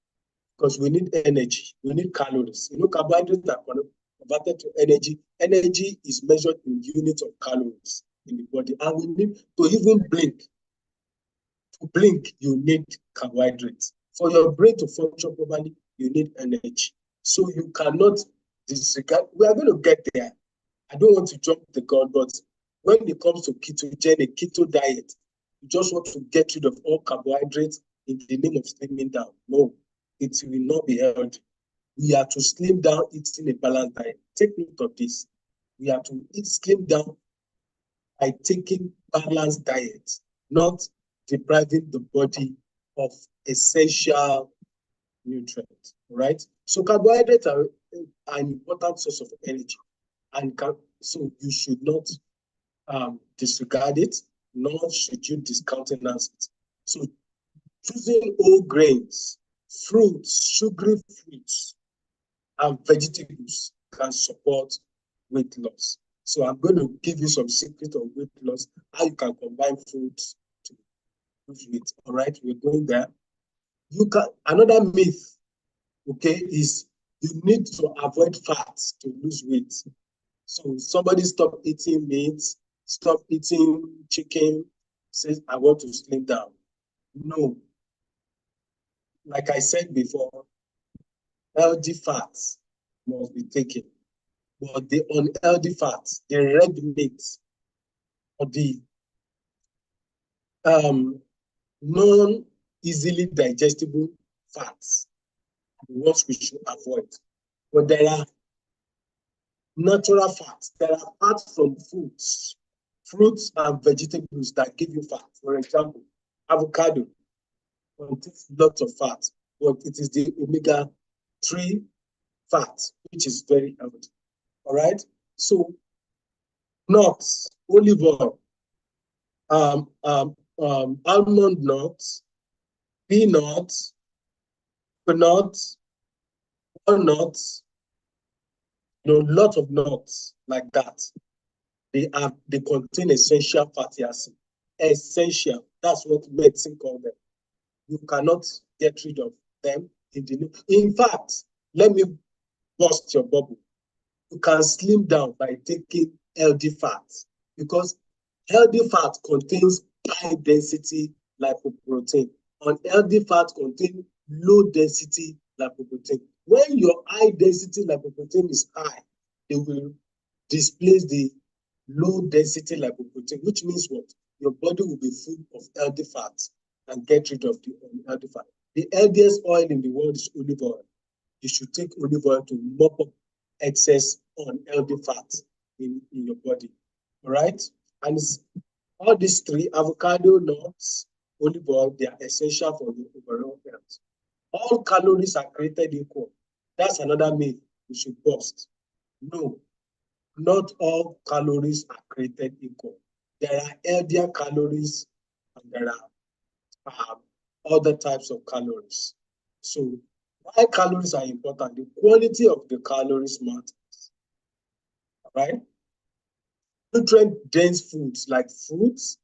Because we need energy, we need calories. Carbohydrates are converted to energy. Energy is measured in units of calories in the body, and we need to even blink. To blink, you need carbohydrates. For your brain to function properly, you need energy. So you cannot disregard. We are going to get there. I don't want to jump the gun, but when it comes to ketogenic, keto diet, you just want to get rid of all carbohydrates in the name of slimming down. No, it will not be healthy. We are to slim down eating a balanced diet. Take note of this. We are to slim down by taking balanced diet, not depriving the body of essential nutrients, right? So carbohydrates are an important source of energy, and so you should not disregard it, nor should you discountenance it. So choosing whole grains, fruits, sugary fruits, and vegetables can support weight loss. So I'm going to give you some secrets of weight loss, how you can combine foods to lose weight. All right, we're going there. Another myth, okay, is you need to avoid fats to lose weight. So somebody stop eating meat, stop eating chicken, says, I want to slim down. No. Like I said before, healthy fats must be taken. but the unhealthy fats, the red meat, or the non-easily digestible fats, the ones we should avoid. But there are natural fats. There are fats from fruits and vegetables that give you fat. For example, avocado contains lots of fat, but it is the omega-3 fat, which is very healthy. All right. So nuts, olive oil, almond nuts, peanuts, coconuts, walnuts, lots of nuts like that. They contain essential fatty acid. Essential. That's what medicine call them. You cannot get rid of them in fact, let me burst your bubble. You can slim down by taking healthy fat because healthy fat contains high density lipoprotein. Unhealthy fat contains low density lipoprotein. When your high density lipoprotein is high, they will displace the low density lipoprotein, which means what? Your body will be full of healthy fats and get rid of the unhealthy fat. The healthiest oil in the world is olive oil. You should take olive oil to mop up excess unhealthy fat in your body. All right? And all these three, avocado, nuts, olive oil, they are essential for the overall health. All calories are created equal. That's another myth we should bust. No, not all calories are created equal. There are healthier calories and there are other types of calories. So why calories are important? The quality of the calories matters, right? Nutrient-dense foods like fruits,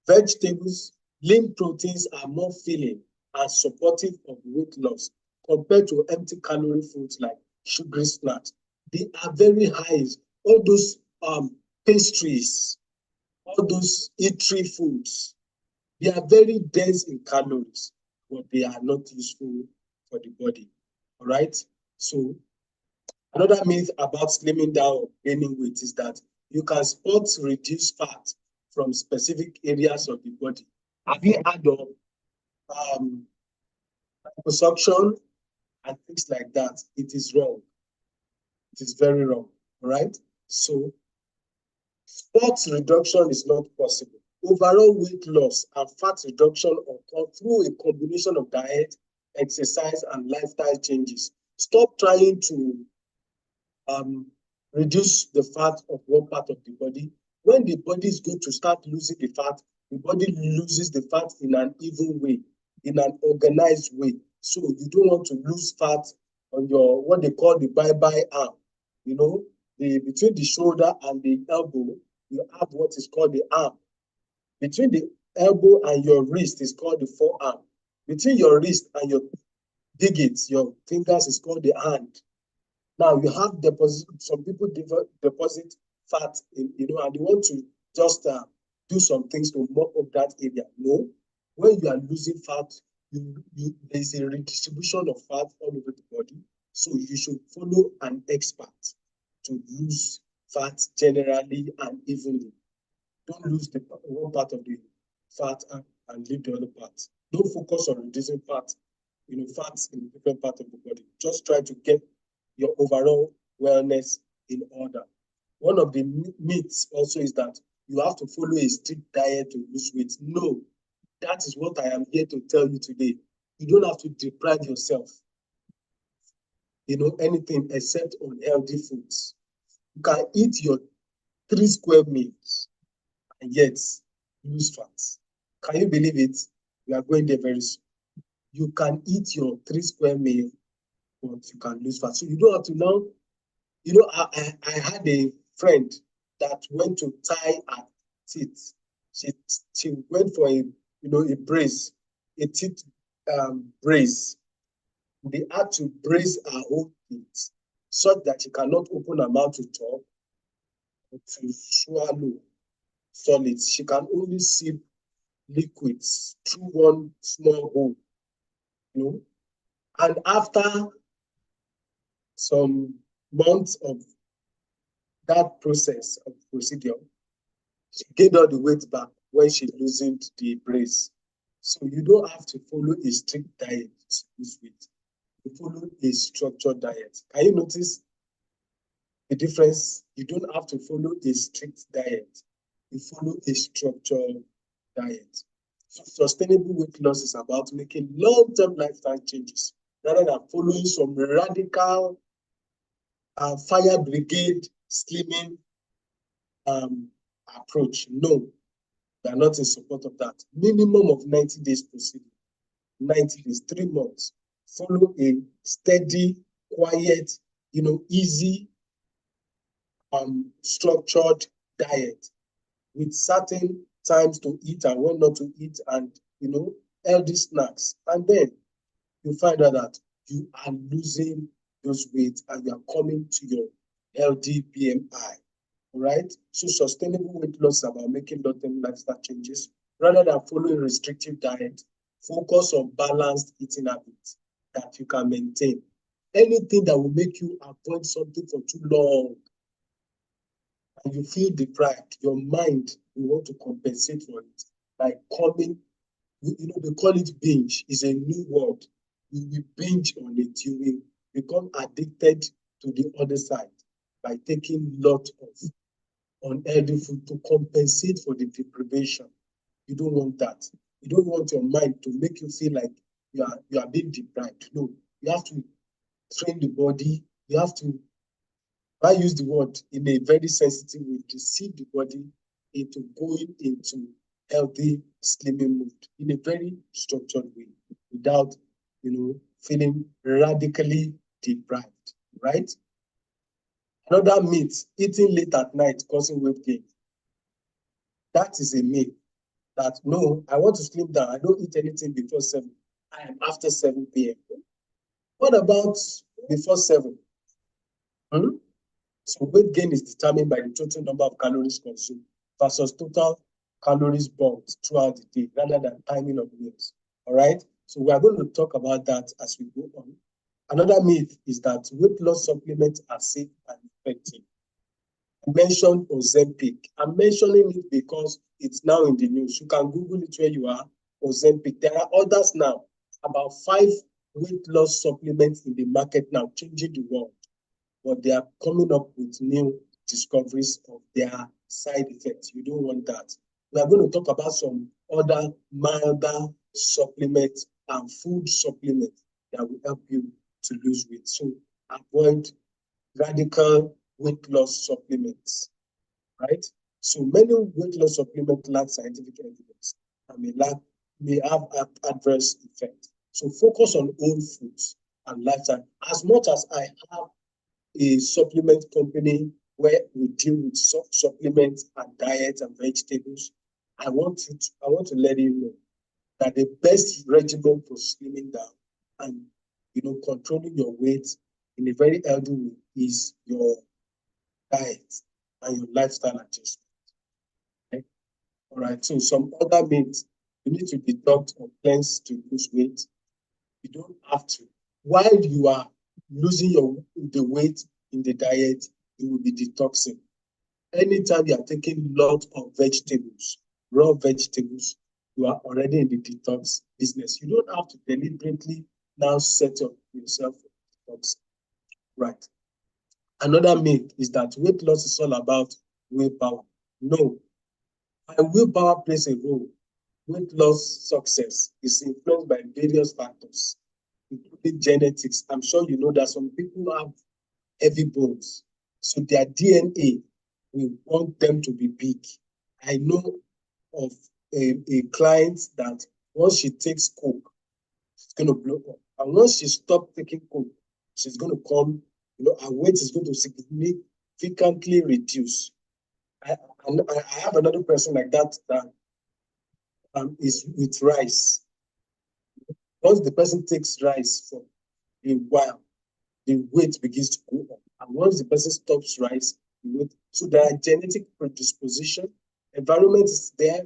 vegetables, lean proteins are more filling and supportive of weight loss compared to empty calorie foods like sugary snacks. They are very high. All those pastries, all those eatery foods, they are very dense in calories, but they are not useful for the body. All right. So another myth about slimming down or gaining weight is that you can spot reduced fat from specific areas of the body. Have you heard of liposuction and things like that? It is wrong. It is very wrong. All right. So spot reduction is not possible. Overall weight loss and fat reduction occur through a combination of diet, exercise, and lifestyle changes. Stop trying to reduce the fat of one part of the body. When the body is going to start losing the fat, the body loses the fat in an even way, in an organized way. So you don't want to lose fat on your what they call the bye-bye arm. You know, between the shoulder and the elbow, you have what is called the arm. Between the elbow and your wrist is called the forearm. Between your wrist and your digits, your fingers is called the hand. Now you have deposit. Some people deposit fat, and they want to just do some things to mop up that area. No, when you are losing fat, there's a redistribution of fat all over the body. So you should follow an expert to lose fat generally and evenly. Don't lose the one part of the fat and leave the other part. Don't focus on reducing fat, fats in different part of the body. Just try to get your overall wellness in order. One of the myths also is that you have to follow a strict diet to lose weight. No, that is what I am here to tell you today. You don't have to deprive yourself, anything except unhealthy foods. You can eat your 3 square meals and yet lose fat. Can you believe it? We are going there very soon. You can eat your 3 square meal, but you can lose fat. So you don't have to now. I had a friend that went to tie her teeth. She went for a brace, a teeth brace. They had to brace her whole teeth such that she cannot open her mouth to talk or to swallow solids. She can only sip liquids through one small hole, And after some months of that process of procedure, she gained all the weight back when she loosened the brace. So you don't have to follow a strict diet to lose weight. You follow a structured diet. Can you notice the difference? You don't have to follow a strict diet. You follow a structured diet. So sustainable weight loss is about making long-term lifestyle changes rather than following some radical fire brigade slimming approach. No, we are not in support of that. Minimum of 90 days procedure, 90 days, 3 months. Follow a steady, quiet, easy, structured diet with certain times to eat and when not to eat, and healthy snacks. And then you find out that you are losing those weight and you are coming to your healthy BMI. All right. So sustainable weight loss is about making long-term lifestyle changes rather than following restrictive diet. Focus on balanced eating habits that you can maintain. Anything that will make you avoid something for too long and you feel deprived, your mind will want to compensate for it by coming. They call it binge. It's a new word. You will binge on it. You will become addicted to the other side by taking lot of unhealthy food to compensate for the deprivation. You don't want that. You don't want your mind to make you feel like you are being deprived. No, you have to train the body. You have to, I use the word in a very sensitive way, deceive the body into going into healthy slimming mood in a very structured way without, feeling radically deprived, right? Another myth, eating late at night causing weight gain. That is a myth that no, I want to slim down. I don't eat anything before 7. I am after 7 p.m. What about before 7? Hmm? So weight gain is determined by the total number of calories consumed versus total calories burnt throughout the day rather than timing of meals. All right. So we are going to talk about that as we go on. Another myth is that weight loss supplements are safe and effective. I mentioned Ozempic. I'm mentioning it because it's now in the news. You can Google it where you are, Ozempic. There are others now, about 5 weight loss supplements in the market now, changing the world. But they are coming up with new discoveries of their side effects. You don't want that. We are going to talk about some other milder supplements and food supplements that will help you to lose weight. So avoid radical weight loss supplements, right? So many weight loss supplements lack scientific evidence and may have adverse effects. So focus on whole foods and lifestyle. As much as I have a supplement company where we deal with supplements and diet and vegetables, I want to let you know that the best regimen for slimming down and controlling your weight in a very healthy way is your diet and your lifestyle adjustment. Okay? All right. So some other myths: you need to detox or cleanse to lose weight. You don't have to. While you are losing the weight in the diet, you will be detoxing. Anytime you are taking lots of vegetables, raw vegetables, you are already in the detox business. You don't have to deliberately now set up yourself for detox. Right. Another myth is that weight loss is all about willpower. No, while willpower plays a role, weight loss success is influenced by various factors, including genetics. I'm sure you know that some people have heavy bones, so their DNA will want them to be big. I know of a client that once she takes coke, she's going to blow up. And once she stops taking coke, she's going to come, her weight is going to significantly reduce. I have another person like that is with rice. Once the person takes rice for a while, the weight begins to go up. And once the person stops rice, the weight. So there are genetic predisposition. Environment is there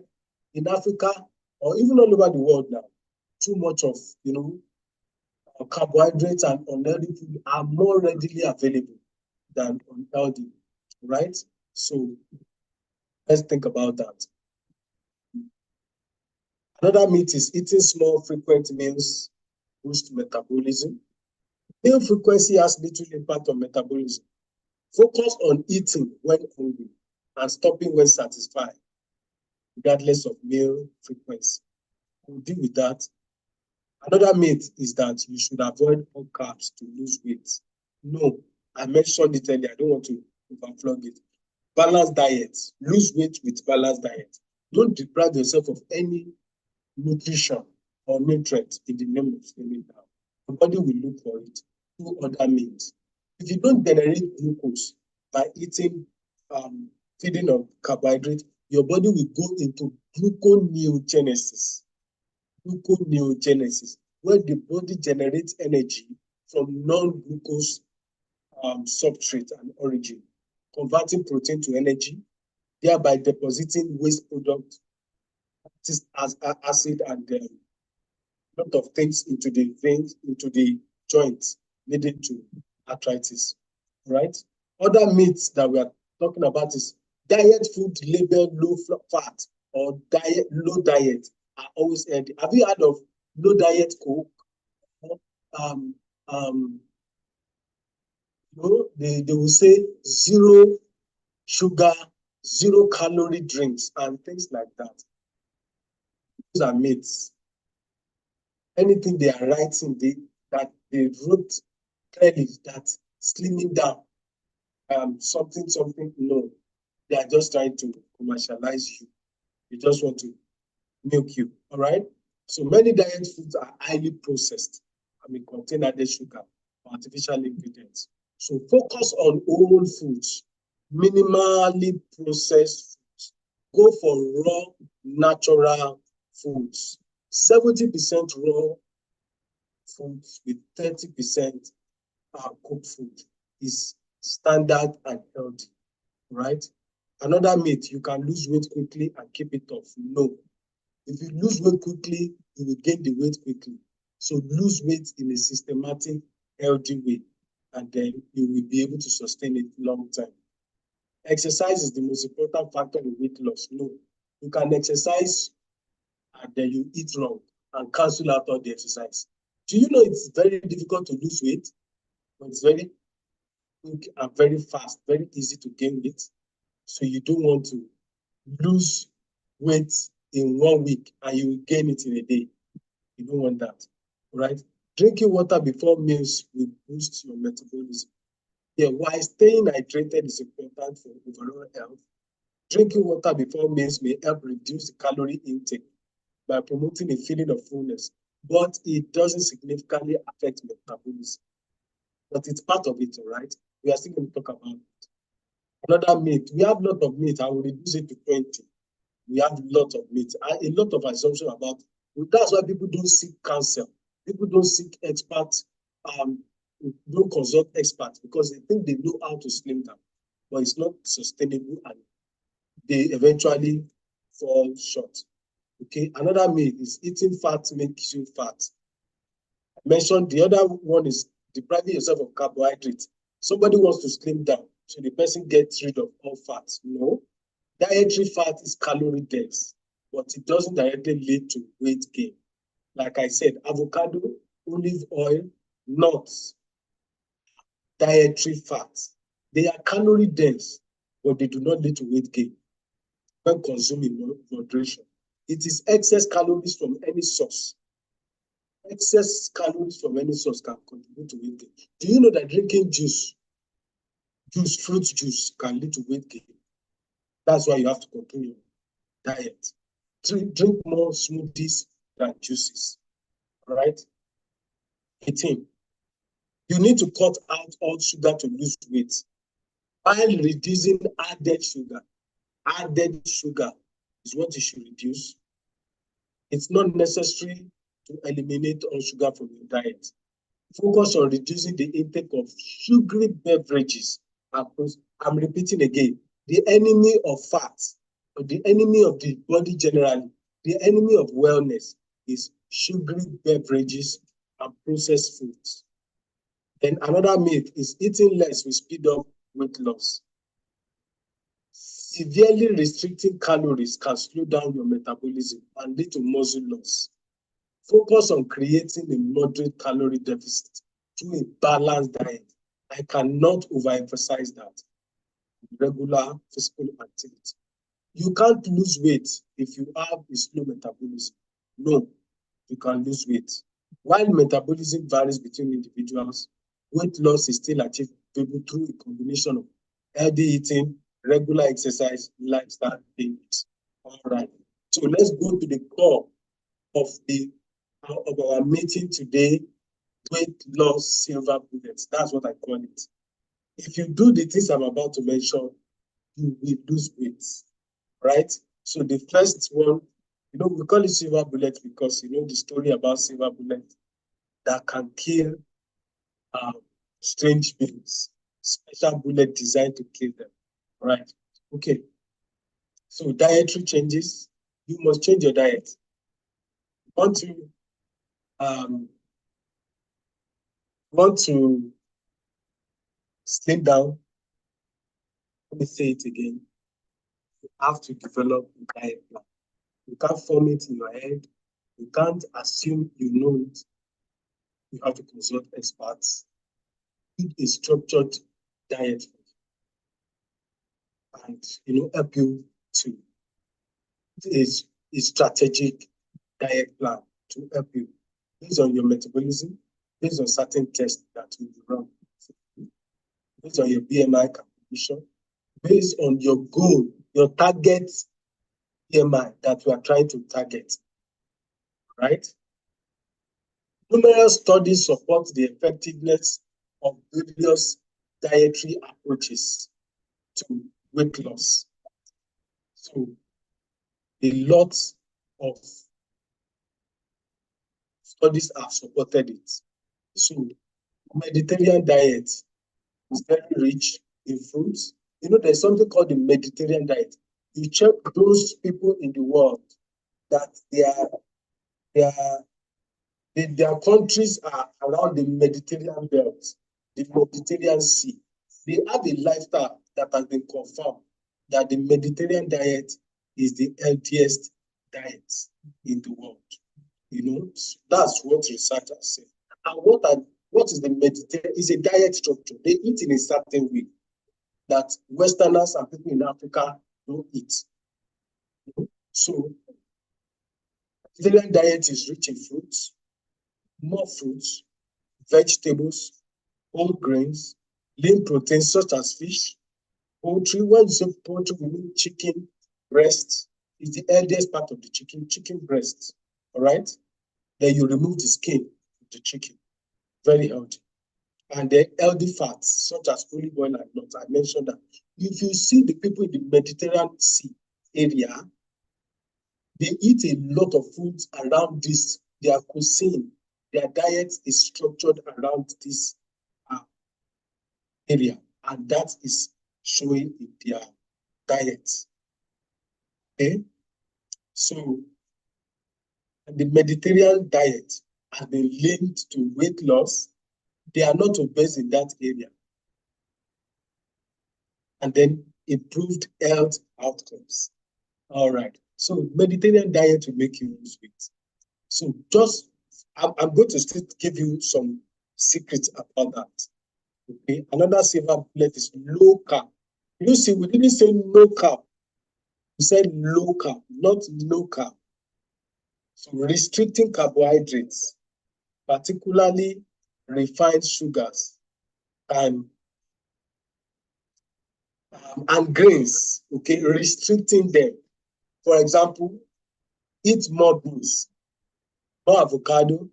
in Africa or even all over the world now. Too much of carbohydrates and unhealthy food are more readily available than unhealthy. right? So let's think about that. Another myth is eating small, frequent meals boost metabolism. Meal frequency has little impact on metabolism. Focus on eating when hungry and stopping when satisfied, regardless of meal frequency. We'll deal with that. Another myth is that you should avoid all carbs to lose weight. No, I mentioned it earlier. I don't want to overflog it. Balanced diet. Lose weight with balanced diet. Don't deprive yourself of any nutrition or nutrient in the name of slimming down. The body will look for it through other means. If you don't generate glucose by eating, feeding on carbohydrate, your body will go into gluconeogenesis. Gluconeogenesis, where the body generates energy from non-glucose substrate and origin, converting protein to energy, thereby depositing waste product as acid and lot of things into the veins, into the joints, leading to arthritis. Right? Other myths that we are talking about is diet food labeled low fat or low diet are always healthy. Have you heard of low diet Coke? Um, um, they will say zero sugar, zero calorie drinks and things like that. Those are myths. Anything they are writing, that they wrote clearly that slimming down, something, no. They are just trying to commercialize you. They just want to milk you, all right? So many diet foods are highly processed. Contain added sugar or artificial ingredients. So focus on whole foods, minimally processed foods. Go for raw, natural foods. 70% raw foods with 30% cooked food is standard and healthy, right? Another myth, you can lose weight quickly and keep it off. No. If you lose weight quickly, you will gain the weight quickly. So lose weight in a systematic, healthy way, and then you will be able to sustain it long time. Exercise is the most important factor in weight loss. No. You can exercise and then you eat wrong and cancel out all the exercise. Do you know it's very difficult to lose weight? But it's very quick and very fast, very easy to gain weight. So you don't want to lose weight in 1 week and you gain it in a day. You don't want that, right? Drinking water before meals will boost your metabolism. Yeah, while staying hydrated is important for overall health, drinking water before meals may help reduce the calorie intake by promoting a feeling of fullness, but it doesn't significantly affect metabolism. But it's part of it, all right? We are still going to talk about it. Another myth, we have a lot of myth. I will reduce it to 20. We have a lot of myth, a lot of assumption about it. That's why people don't seek counsel. People don't seek experts, don't consult experts because they think they know how to slim down, but it's not sustainable and they eventually fall short. Okay, another myth is eating fat makes you fat. I mentioned the other one is depriving yourself of carbohydrates. Somebody wants to slim down, so the person gets rid of all fat. No, dietary fat is calorie dense, but it doesn't directly lead to weight gain. Like I said, avocado, olive oil, nuts, dietary fats. They are calorie dense, but they do not lead to weight gain when consumed in moderation. It is excess calories from any source. Excess calories from any source can contribute to weight gain. Do you know that drinking fruit juice can lead to weight gain? That's why you have to control your diet. Drink more smoothies than juices, right? 18. You need to cut out all sugar to lose weight while reducing added sugar. Added sugar is what you should reduce. It's not necessary to eliminate all sugar from your diet. Focus on reducing the intake of sugary beverages. I'm repeating again, the enemy of fat, or the enemy of the body generally, the enemy of wellness is sugary beverages and processed foods. Then another myth is eating less will speed up weight loss. Severely restricting calories can slow down your metabolism and lead to muscle loss. Focus on creating a moderate calorie deficit through a balanced diet. I cannot overemphasize that. Regular physical activity. You can't lose weight if you have a slow metabolism. No, you can lose weight. While metabolism varies between individuals, weight loss is still achievable through a combination of healthy eating, regular exercise, lifestyle changes. All right. So let's go to the core of our meeting today, weight loss silver bullets. That's what I call it. If you do the things I'm about to mention, you will lose weight, right? So the first one, we call it silver bullet because the story about silver bullet that can kill strange beings, special bullet designed to kill them, right? Okay, so dietary changes, you must change your diet. Want to um, want to slim down? Let me say it again. You have to develop a diet plan. You can't form it in your head. You can't assume you know it. You have to consult experts. Eat a structured diet and help you to is a strategic diet plan to help you based on your metabolism, based on certain tests that will be run, based on your BMI calculation, based on your goal, your target BMI that you are trying to target, right? Numerous studies support the effectiveness of various dietary approaches to weight loss. So a lot of studies have supported it. So Mediterranean diet is very rich in fruits. There's something called the Mediterranean diet. You check those people in the world that their countries are around the Mediterranean belt, the Mediterranean Sea. They have a lifestyle that has been confirmed that the Mediterranean diet is the healthiest diet in the world. That's what researchers say. And what is the Mediterranean? It's a diet structure. They eat in a certain way that Westerners and people in Africa don't eat. So, Mediterranean diet is rich in fruits, more fruits, vegetables, whole grains, lean proteins such as fish, poultry. When you say poultry, we mean chicken breast. Is the healthiest part of the chicken breast. All right? Then you remove the skin of the chicken. Very healthy. And then healthy fats, such as olive oil and nuts. I mentioned that. If you see the people in the Mediterranean Sea area, they eat a lot of foods around this, their cuisine, their diet is structured around this area, and that is showing in their diet. Okay, so the Mediterranean diet has been linked to weight loss. They are not obese in that area, and then improved health outcomes. All right, so Mediterranean diet will make you lose weight. So I'm going to still give you some secrets about that. Okay, another silver bullet is low carb. You see, we didn't say no carb. We said low carb, not low carb. So restricting carbohydrates, particularly refined sugars and grains, okay, restricting them. For example, eat more beans, more avocado,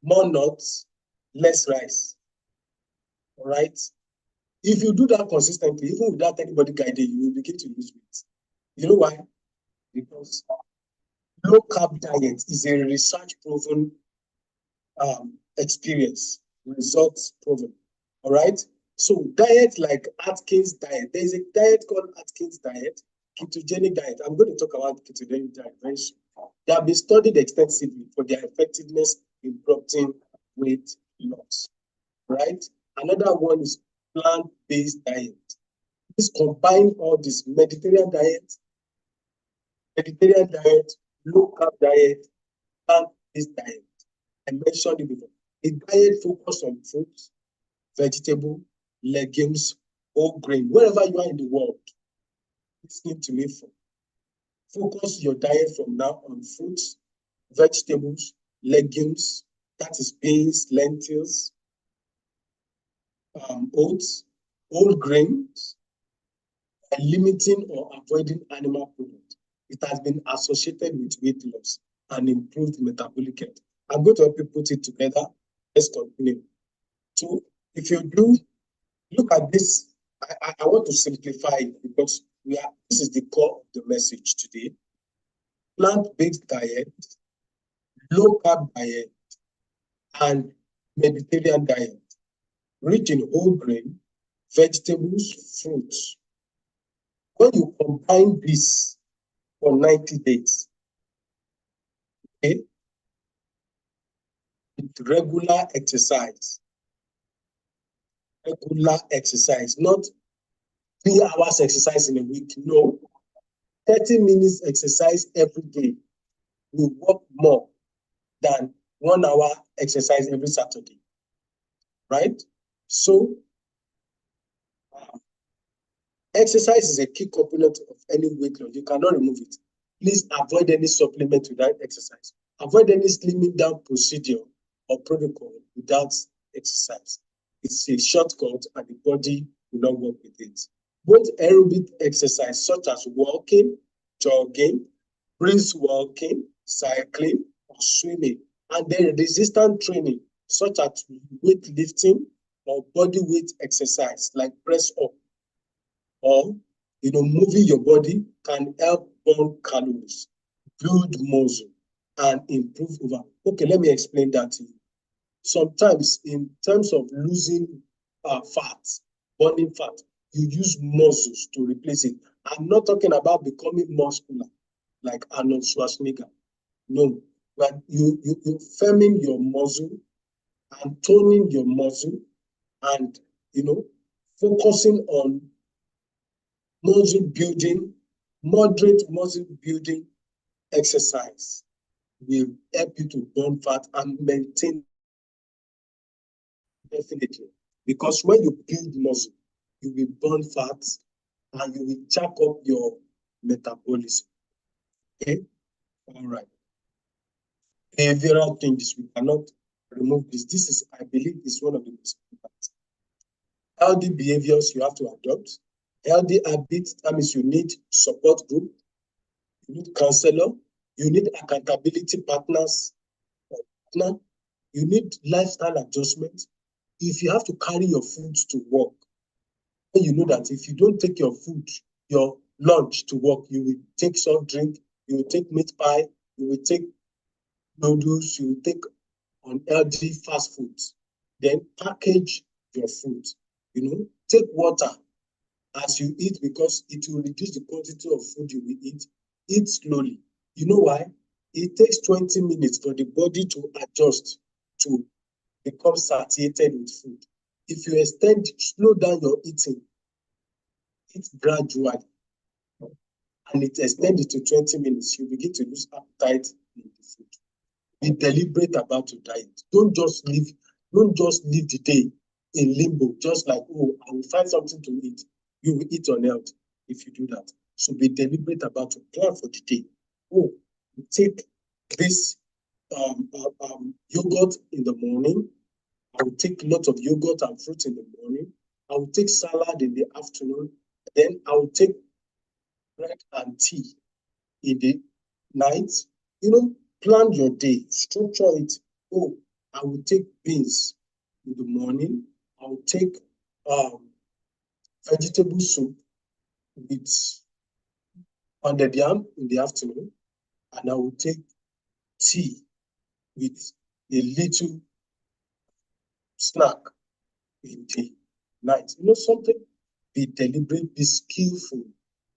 more nuts, less rice. All right. If you do that consistently, even without anybody guiding you, will begin to lose weight. You know why? Because low carb diet is a research proven experience, results proven. All right. So diet like Atkins diet, there is a diet called Atkins diet, ketogenic diet. I'm going to talk about ketogenic diet very soon. They have been studied extensively for their effectiveness in promoting weight loss. Right. Another one is plant-based diet. Please combine all this Mediterranean diet, low carb diet, plant-based diet. I mentioned it before. A diet focused on fruits, vegetable, legumes, whole grain, wherever you are in the world, listening to me from. Focus your diet from now on fruits, vegetables, legumes, that is beans, lentils, oats, whole grains, and limiting or avoiding animal products. It has been associated with weight loss and improved metabolic health. I'm going to help you put it together. Let's continue. So if you do look at this, I want to simplify it because this is the core of the message today. Plant-based diet, low carb diet, and Mediterranean diet, rich in whole grain, vegetables, fruits. When you combine this for 90 days, okay, with regular exercise, not 3 hours exercise in a week, no, 30 minutes exercise every day will work more than 1 hour exercise every Saturday, right? So exercise is a key component of any weight loss. You cannot remove it. Please avoid any supplement without exercise. Avoid any slimming down procedure or protocol without exercise. It's a shortcut and the body will not work with it. Both aerobic exercise such as walking, jogging, brisk walking, cycling, or swimming, and then resistance training such as weightlifting or body weight exercise like press up or moving your body can help burn calories, build muscle, and improve over. Okay, let me explain that to you. Sometimes, in terms of losing fat, burning fat, you use muscles to replace it. I'm not talking about becoming muscular like Arnold Schwarzenegger. No, but you firming your muscle and toning your muscle and focusing on muscle building, moderate muscle building exercise will help you to burn fat and maintain definitely. Because when you build muscle, you will burn fat and you will jack up your metabolism. Okay? All right. Behavioral changes, we cannot remove this. This is, I believe, is one of the most important. Healthy behaviors you have to adopt. Healthy habits, that means you need support group, you need counselor, you need accountability partners, partner, you need lifestyle adjustment. If you have to carry your food to work, you know that if you don't take your food, your lunch to work, you will take soft drink, you will take meat pie, you will take noodles, you will take unhealthy fast foods. Then package your food. Take water as you eat because it will reduce the quantity of food you will eat. Eat slowly. You know why? It takes 20 minutes for the body to adjust to become satiated with food. If you slow down your eating, eat gradually, and it extends it to 20 minutes, you begin to lose appetite in the food. Be deliberate about your diet. Don't just live the day in limbo, just like, oh, I will find something to eat. You will eat unhealthy if you do that. So be deliberate about your plan for the day. Oh, take this yogurt in the morning. I will take lots of yogurt and fruit in the morning. I will take salad in the afternoon. Then I will take bread and tea in the night. Plan your day, structure it. Oh, I will take beans in the morning. I will take vegetable soup with pounded yam in the afternoon, and I will take tea with a little snack in the night. Something? Be deliberate, be skillful,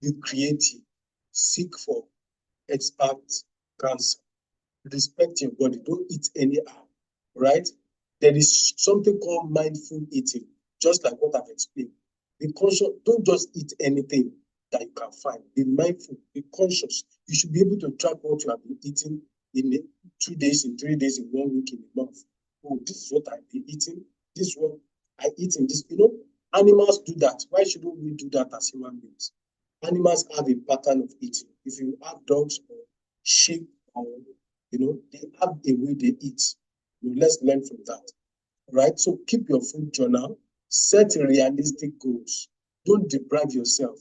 be creative, seek for expert counsel. Respect your body. Don't eat anyhow, right? There is something called mindful eating, just like what I've explained. Be conscious. Don't just eat anything that you can find. Be mindful. Be conscious. You should be able to track what you have been eating in 2 days, in 3 days, in 1 week, in a month. Oh, this is what I've been eating. This is what I eat in this. Animals do that. Why shouldn't we do that as human beings? Animals have a pattern of eating. If you have dogs or sheep, or they have a way they eat. Let's learn from that. Right? So keep your food journal. Set realistic goals. Don't deprive yourself.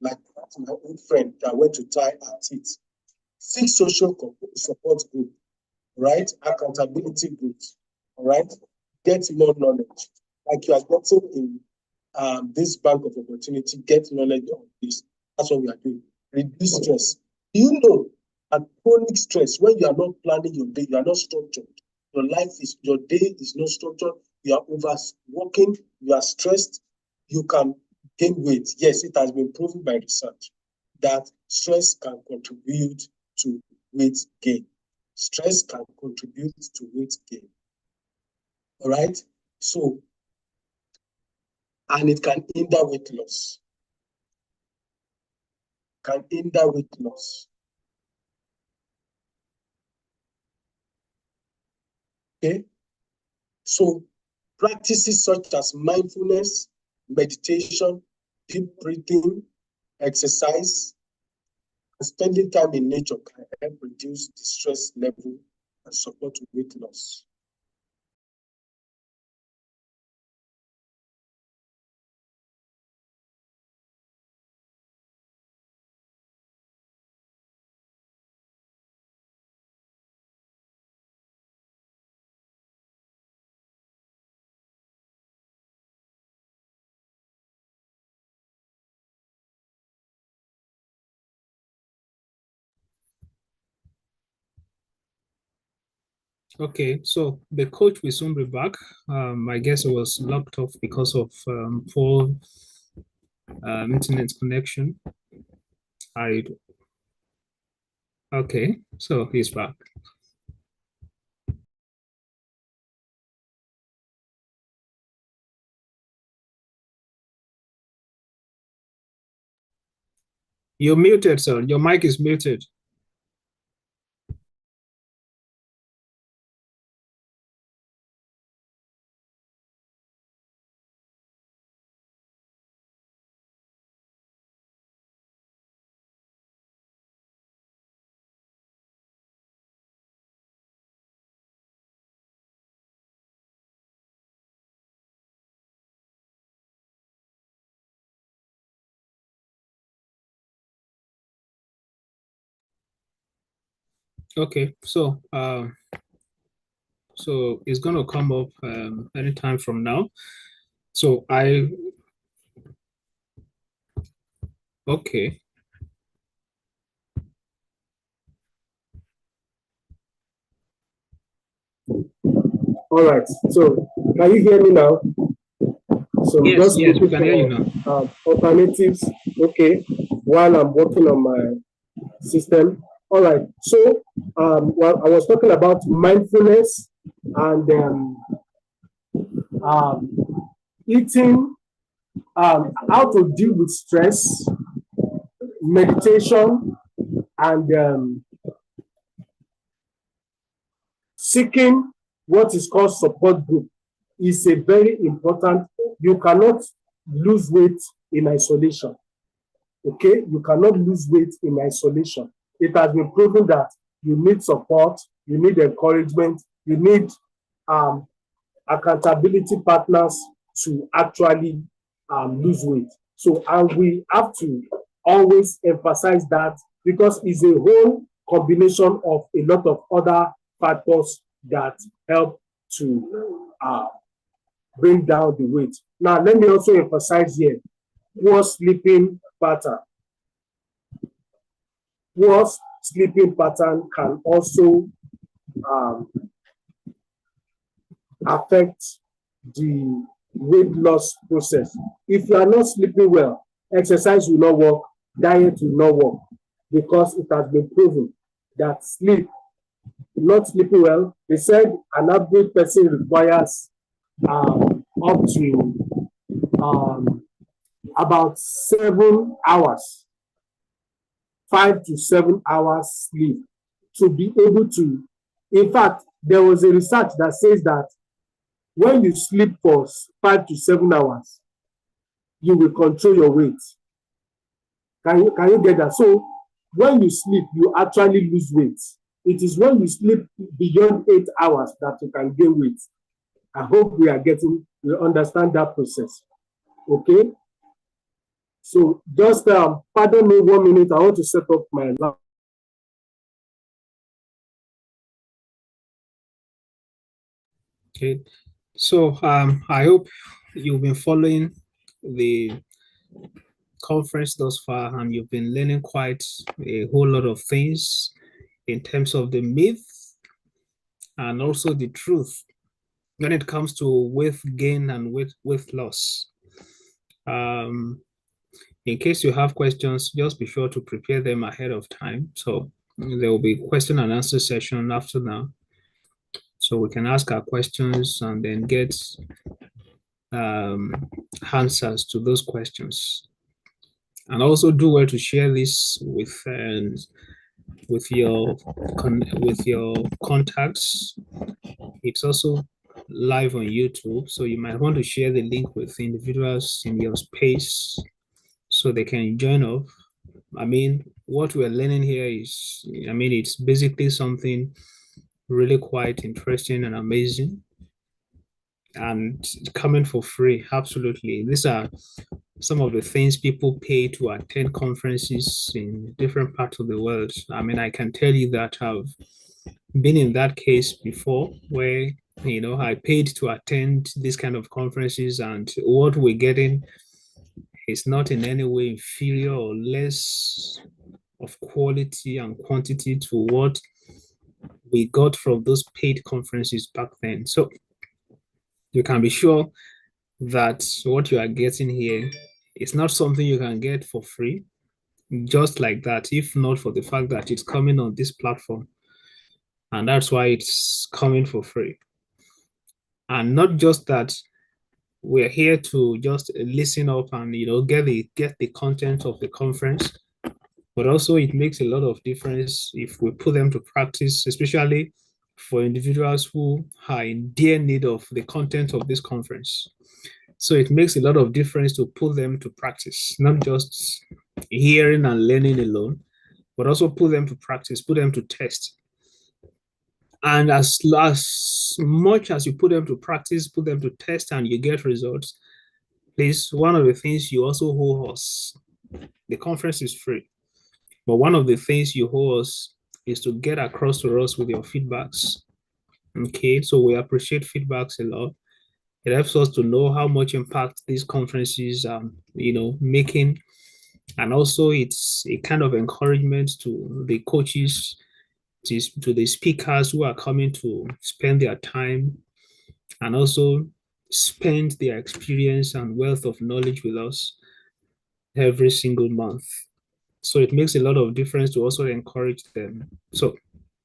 Like my old friend that went to tie her teeth. Seek social support group, right? Accountability groups, all right? Get more knowledge. Like you are getting in this bank of opportunity, get knowledge on this. That's what we are doing. Reduce stress. Do you know that chronic stress, when you are not planning your day, you are not structured, your day is not structured, you are overworking, you are stressed, you can gain weight. Yes, it has been proven by research that stress can contribute to weight gain. Stress can contribute to weight gain. All right? So, and it can hinder weight loss. Can hinder weight loss. Okay? So, practices such as mindfulness, meditation, deep breathing, exercise, and spending time in nature can help reduce the stress level and support weight loss. Okay, so the coach will soon be back. I guess it was locked off because of poor internet connection. I Okay, so he's back. You're muted, sir. Your mic is muted. Okay, so it's gonna come up anytime from now. So okay. All right. So can you hear me now? So Yes, just yes, we looking can hear you now. for alternatives. Okay, while I'm working on my system. All right. So well, I was talking about mindfulness and eating, how to deal with stress, meditation, and seeking what is called support group is a very important. You cannot lose weight in isolation. Okay, you cannot lose weight in isolation. It has been proven that you need support, you need encouragement, you need um, accountability partners to actually lose weight. So, and we have to always emphasize that because it's a whole combination of a lot of other factors that help to bring down the weight. Now, let me also emphasize here poor sleeping pattern. Poor sleeping pattern can also um, affect the weight loss process. If you are not sleeping well, exercise will not work, diet will not work, because it has been proven that not sleeping well, they said an average person requires up to about 7 hours, 5 to 7 hours sleep to be able to. In fact, there was a research that says that when you sleep for 5 to 7 hours, you will control your weight. Can you get that? So when you sleep, you actually lose weight. It is when you sleep beyond 8 hours that you can gain weight. I hope we understand that process. Okay. So just pardon me 1 minute. I want to set up my laptop. Okay. So I hope you've been following the conference thus far and you've been learning quite a whole lot of things in terms of the myth and also the truth when it comes to weight gain and weight loss. Um, in case you have questions, just be sure to prepare them ahead of time. So there will be question and answer session after now. So we can ask our questions and then get um, answers to those questions. And also do well to share this with your with your contacts. It's also live on YouTube, so you might want to share the link with individuals in your space so they can join up. I mean, what we're learning here is, I mean, it's basically something really quite interesting and amazing and coming for free. Absolutely. These are some of the things people pay to attend conferences in different parts of the world. I mean, I can tell you that I've been in that case before where, I paid to attend these kind of conferences, and what we're getting is not in any way inferior or less of quality and quantity to what we got from those paid conferences back then. So you can be sure that what you are getting here is not something you can get for free, just like that, if not for the fact that it's coming on this platform. And that's why it's coming for free. And not just that, we're here to just listen up and get the content of the conference, but also it makes a lot of difference if we put them to practice, especially for individuals who are in dear need of the content of this conference. So it makes a lot of difference to put them to practice, not just hearing and learning alone, but also put them to practice, put them to test. And as much as you put them to practice, put them to test, and you get results, please, one of the things you also owe us, the conference is free, but one of the things you owe us is to get across to us with your feedbacks. Okay, so we appreciate feedbacks a lot. It helps us to know how much impact these conferences are, making. And also it's a kind of encouragement to the coaches, to the speakers who are coming to spend their time and also spend their experience and wealth of knowledge with us every single month. So it makes a lot of difference to also encourage them. So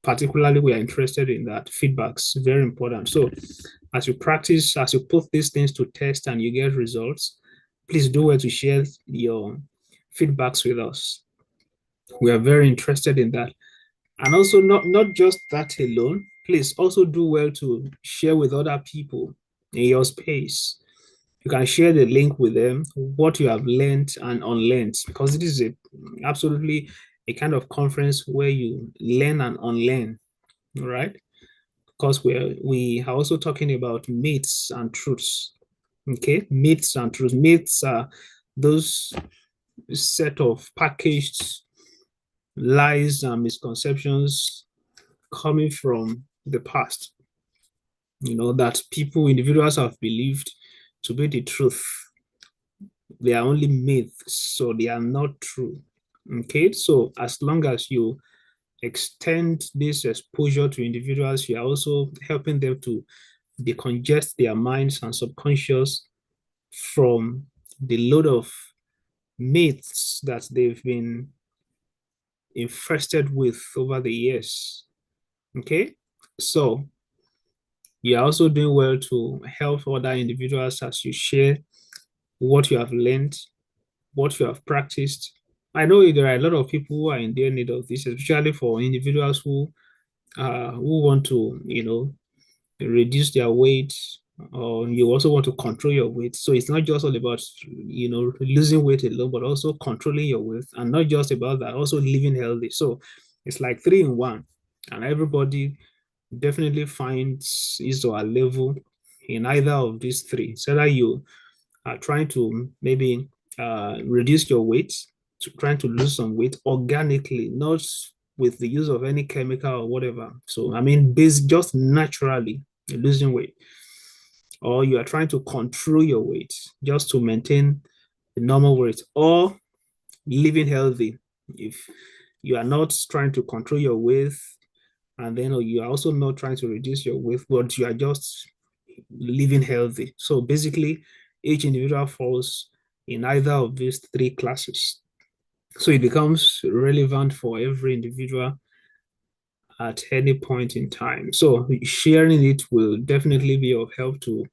particularly we are interested in that. Feedback's very important. So as you practice, as you put these things to test and you get results, please do well to share your feedbacks with us. We are very interested in that. And also not just that alone, please also do well to share with other people in your space. You can share the link with them, what you have learned and unlearned, because it is absolutely a kind of conference where you learn and unlearn, right? Because we are also talking about myths and truths. Okay, myths and truths. Myths are those set of packaged lies and misconceptions coming from the past, that individuals have believed to be the truth. They are only myths, so they are not true. Okay, so as long as you extend this exposure to individuals, you are also helping them to decongest their minds and subconscious from the load of myths that they've been infested with over the years. Okay, so you're also doing well to help other individuals as you share what you have learned what you have practiced. I know there are a lot of people who are in their need of this, especially for individuals who want to, reduce their weight, or you also want to control your weight. So it's not just all about, losing weight alone, but also controlling your weight, and not just about that, also living healthy. So it's like three in one, and everybody definitely finds his or her level in either of these three. So that you are trying to maybe reduce your weight, trying to lose some weight organically, not with the use of any chemical or whatever. So, I mean, just naturally losing weight, or you are trying to control your weight just to maintain the normal weight, or living healthy. If you are not trying to control your weight, and then you are also not trying to reduce your weight, but you are just living healthy. So basically, each individual falls in either of these three classes. So it becomes relevant for every individual at any point in time. So sharing it will definitely be of help to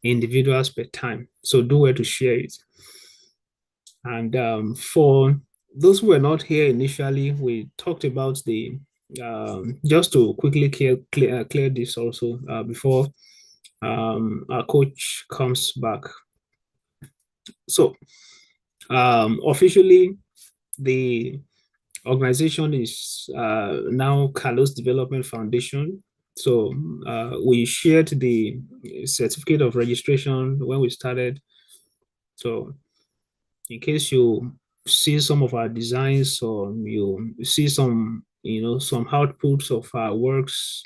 individuals per time. So do well to share it. And for those who were not here initially, we talked about the just to quickly clear this also before our coach comes back. So officially, the organization is now Carlos Development Foundation. So we shared the certificate of registration when we started. So in case you see some of our designs, or you see some, some outputs of our works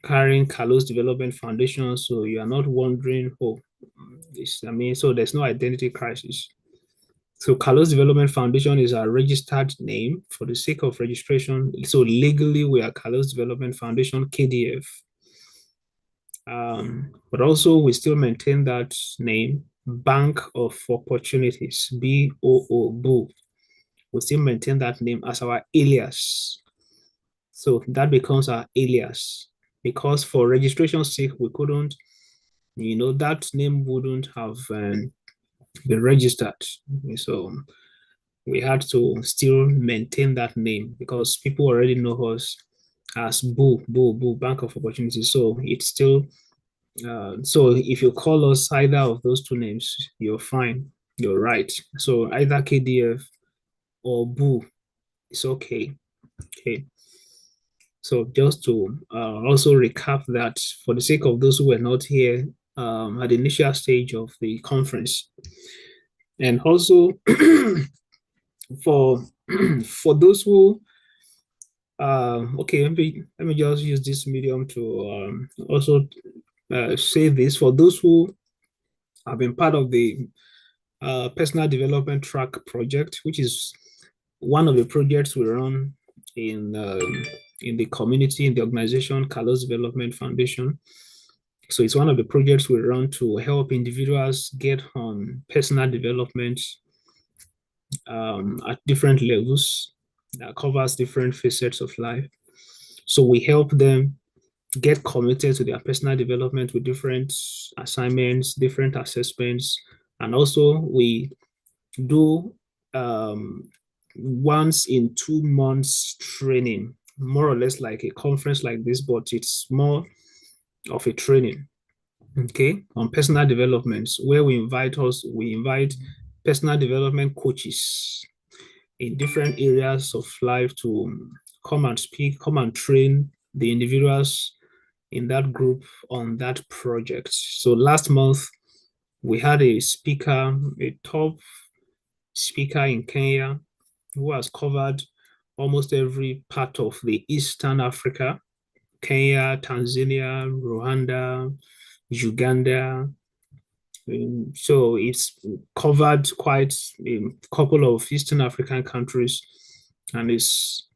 carrying Carlos Development Foundation, so you are not wondering, oh, so there's no identity crisis. So Carlos Development Foundation is our registered name for the sake of registration. So legally, we are Carlos Development Foundation, KDF. But also we still maintain that name, Bank of Opportunities, BOO. We still maintain that name as our alias. So that becomes our alias, because for registration's sake, we couldn't, that name wouldn't have been registered. So we had to still maintain that name because people already know us as Boo, Bank of Opportunities. So it's still, so if you call us either of those two names, you're fine. You're right. So either KDF or Boo, it's okay. Okay. So just to also recap that for the sake of those who were not here at the initial stage of the conference, and also for for those who okay, let me just use this medium to also say this for those who have been part of the personal development track project, which is one of the projects we run in the community, in the organization, Carlos Development Foundation. So it's one of the projects we run to help individuals get on personal development at different levels that covers different facets of life. So we help them get committed to their personal development with different assignments, different assessments, and also we do once in 2 months training, more or less like a conference like this, but it's more of a training, okay, on personal development, where we invite personal development coaches in different areas of life to come and speak, come and train the individuals in that group on that project. So last month, we had a speaker, a top speaker in Kenya, who has covered almost every part of the Eastern Africa, Kenya, Tanzania, Rwanda, Uganda. So it's covered quite a couple of Eastern African countries, and is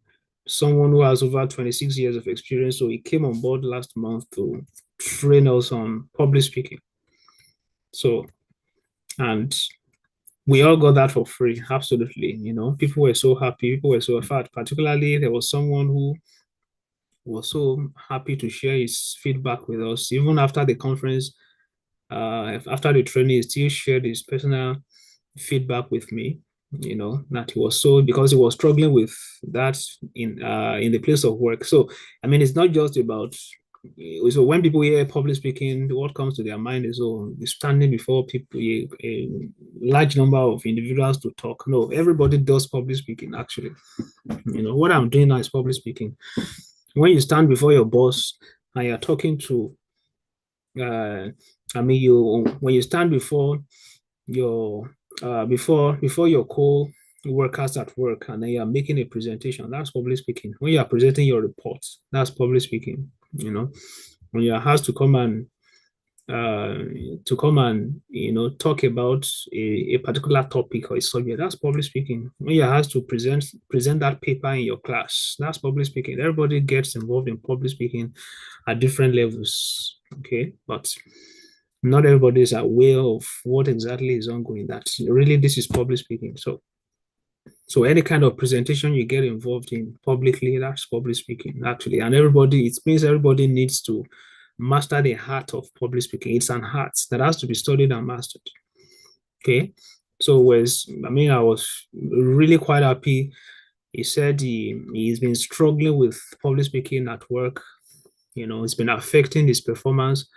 someone who has over 26 years of experience. So he came on board last month to train us on public speaking. So, and we all got that for free, absolutely. People were so happy, people were so fat. Particularly, there was someone who was so happy to share his feedback with us, even after the conference, after the training, he still shared his personal feedback with me, that he was so because he was struggling with that in the place of work. So I mean, it's not just about so when people hear public speaking, what comes to their mind is, oh, standing before people, a large number of individuals to talk. No, everybody does public speaking, actually. What I'm doing now is public speaking. When you stand before your boss and you're talking to, I mean, when you stand before your before your co-workers at work and then you're making a presentation, that's public speaking. When you're presenting your reports, that's public speaking. When you're asked uh, to come and talk about a particular topic or a subject, that's public speaking. When you're asked to present that paper in your class, that's public speaking. Everybody gets involved in public speaking at different levels. Okay, but not everybody is aware of what exactly is ongoing. That's really, this is public speaking. So any kind of presentation you get involved in publicly, that's public speaking, actually. And it means everybody needs to master the art of public speaking. It's an art that has to be studied and mastered. Okay. I was really quite happy. He said he's been struggling with public speaking at work. It's been affecting his performance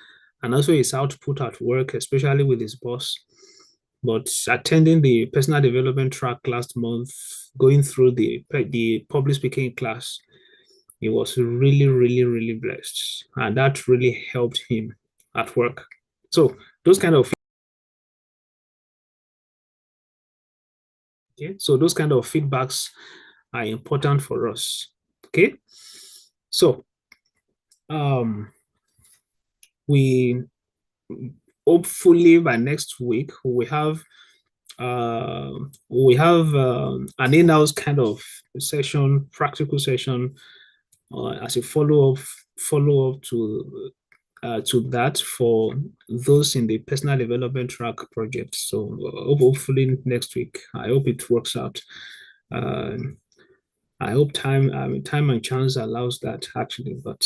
and also his output at work, especially with his boss. But attending the personal development track last month, going through the public speaking class, he was really, really, really blessed. And that really helped him at work. So those kind of those kind of feedbacks are important for us. Okay. So we hopefully by next week an in-house kind of session, practical session, as a follow up to that for those in the personal development track project. So hopefully next week, I hope it works out. Uh, I hope time and chance allows that, actually. But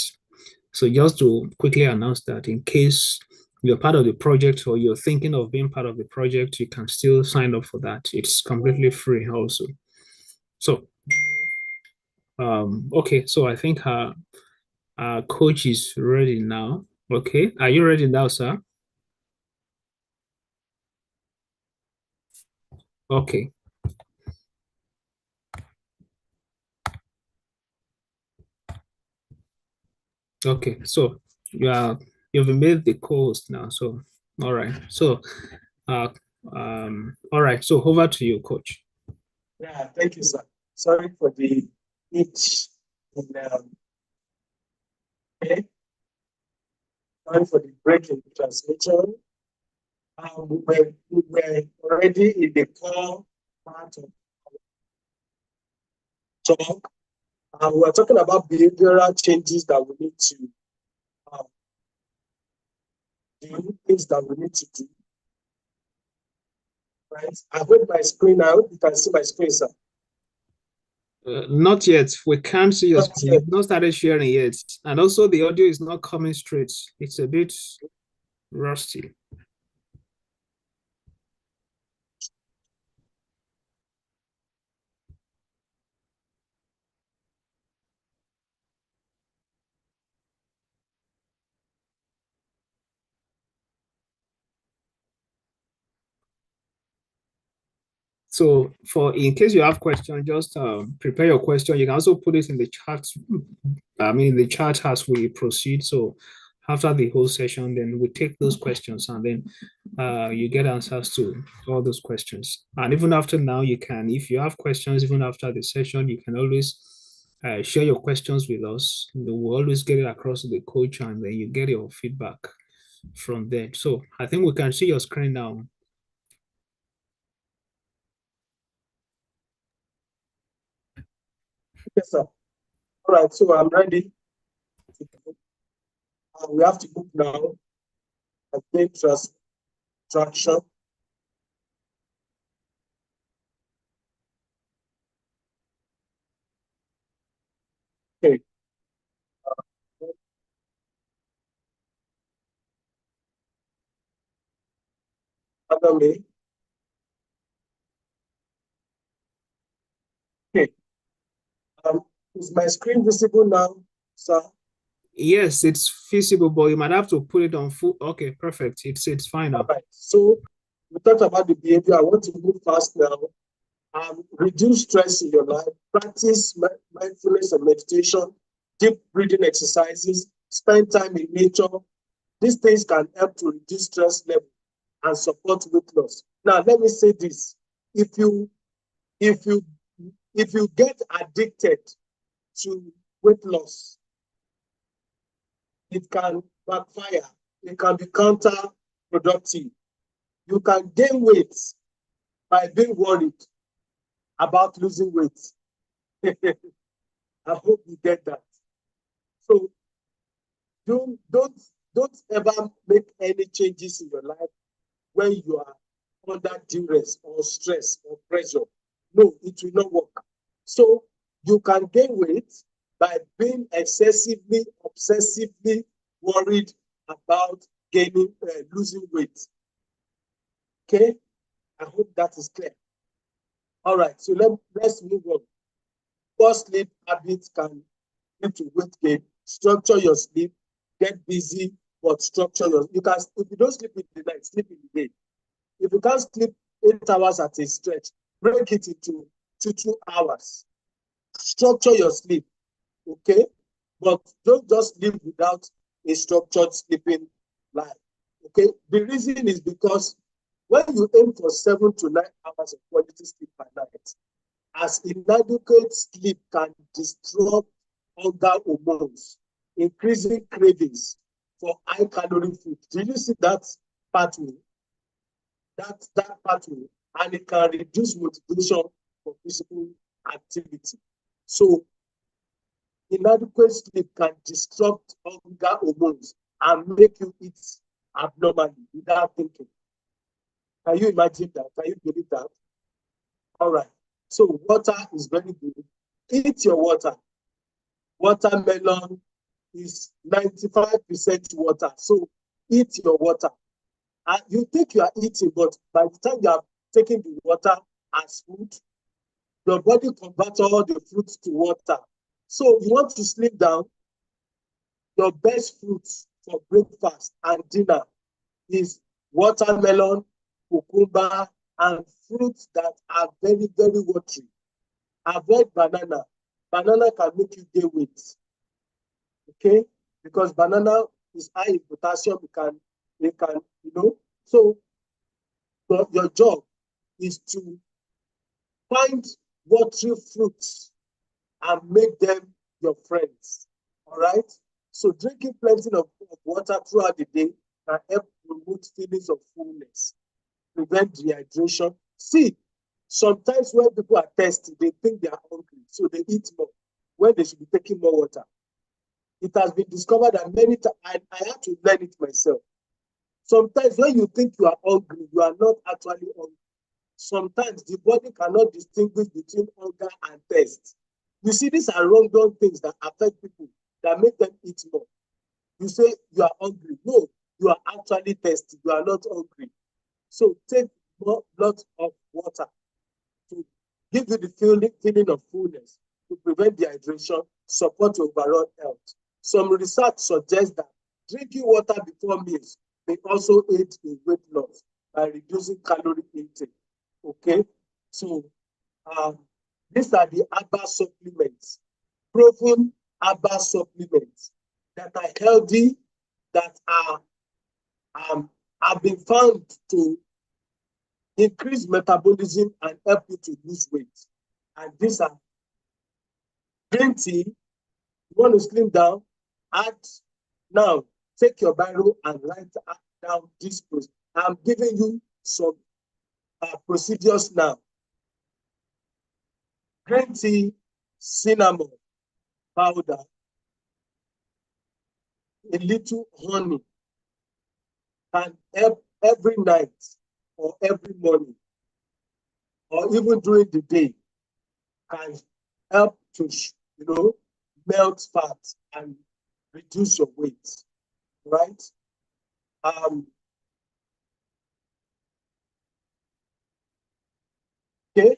so just to quickly announce that in case you're part of the project or you're thinking of being part of the project, you can still sign up for that. It's completely free also. So, okay, so I think our coach is ready now. Okay, are you ready now, sir? Okay, okay. So you've been made the co-host now. So all right. So uh all right. So over to you, coach. Yeah, thank you, sir. Sorry for the itch in okay. Sorry for the break in transmission. We were already in the core part of talk. We're talking about behavioral changes that we need to um, do, things that we need to do. Right? I hope my screen now. You can see my screen, sir. Not yet. We can't see your Not screen. yet. You've not started sharing yet. And also the audio is not coming straight. It's a bit rusty. So for in case you have questions, just prepare your question. You can also put it in the chat. I mean, in the chat as we proceed. So after the whole session, then we take those questions and then you get answers to all those questions. And even after now, you can, if you have questions, even after the session, you can always share your questions with us. We'll always get it across to the coach and then you get your feedback from there. So I think we can see your screen now. Yes, sir. All right, so I'm ready. We have to move now. Again, traction. Okay. Other way. Is my screen visible now, sir? Yes, it's feasible, but you might have to put it on full. Okay, perfect. It's fine All now. right. So we talked about the behavior. I want to move fast now. Reduce stress in your life. Practice mindfulness and meditation, deep breathing exercises, spend time in nature. These things can help to reduce stress level and support weight loss. Now, let me say this: if you if you if you get addicted to weight loss, it can backfire. It can be counterproductive. You can gain weight by being worried about losing weight. I hope you get that. So don't don't ever make any changes in your life when you are under duress or stress or pressure. No, it will not work. So you can gain weight by being excessively, obsessively worried about losing weight. Okay, I hope that is clear. All right, so let's move on. Poor sleep habits can lead to weight gain. Structure your sleep, get busy, but structure your. You can if you don't sleep in the night, sleep in the day. If you can't sleep 8 hours at a stretch, break it into 2 hours. Structure your sleep, okay? But don't just live without a structured sleeping life, okay? The reason is because when you aim for 7 to 9 hours of quality sleep per night, as inadequate sleep can disrupt hunger hormones, increasing cravings for high calorie food. Do you see that pathway? That pathway, and it can reduce motivation for physical activity. So inadequate sleep can disrupt hunger hormones and make you eat abnormally without thinking. Can you imagine that? Can you believe that? All right. So water is very good. Eat your water. Watermelon is 95% water. So eat your water. And you think you are eating, but by the time you are taking the water as food, your body converts all the fruits to water. So you want to slim down, your best fruits for breakfast and dinner is watermelon, cucumber, and fruits that are very, very watery. Avoid banana. Banana can make you gain weight, okay? Because banana is high in potassium, So your job is to find watery fruits and make them your friends. All right. So drinking plenty of water throughout the day can help remove feelings of fullness, prevent dehydration. See, sometimes when people are thirsty, they think they are hungry, so they eat more when they should be taking more water. It has been discovered that many times I had to learn it myself. Sometimes when you think you are hungry, you are not actually hungry. Sometimes the body cannot distinguish between hunger and thirst. You see, these are wrong done things that affect people, that make them eat more. You say you are hungry. No, you are actually thirsty. You are not hungry. So take more lots of water to give you the feeling of fullness, to prevent dehydration, support your overall health. Some research suggests that drinking water before meals may also aid in weight loss by reducing calorie intake. Okay, so um, these are the herbal supplements, proven herbal supplements that are healthy, that are have been found to increase metabolism and help you to lose weight. And these are green tea. You want to slim down? Add now. Take your Bible and write down this process. I'm giving you some procedures now. Green tea, cinnamon powder, a little honey can help every night or every morning or even during the day, can help to melt fat and reduce your weight, right? Um, okay,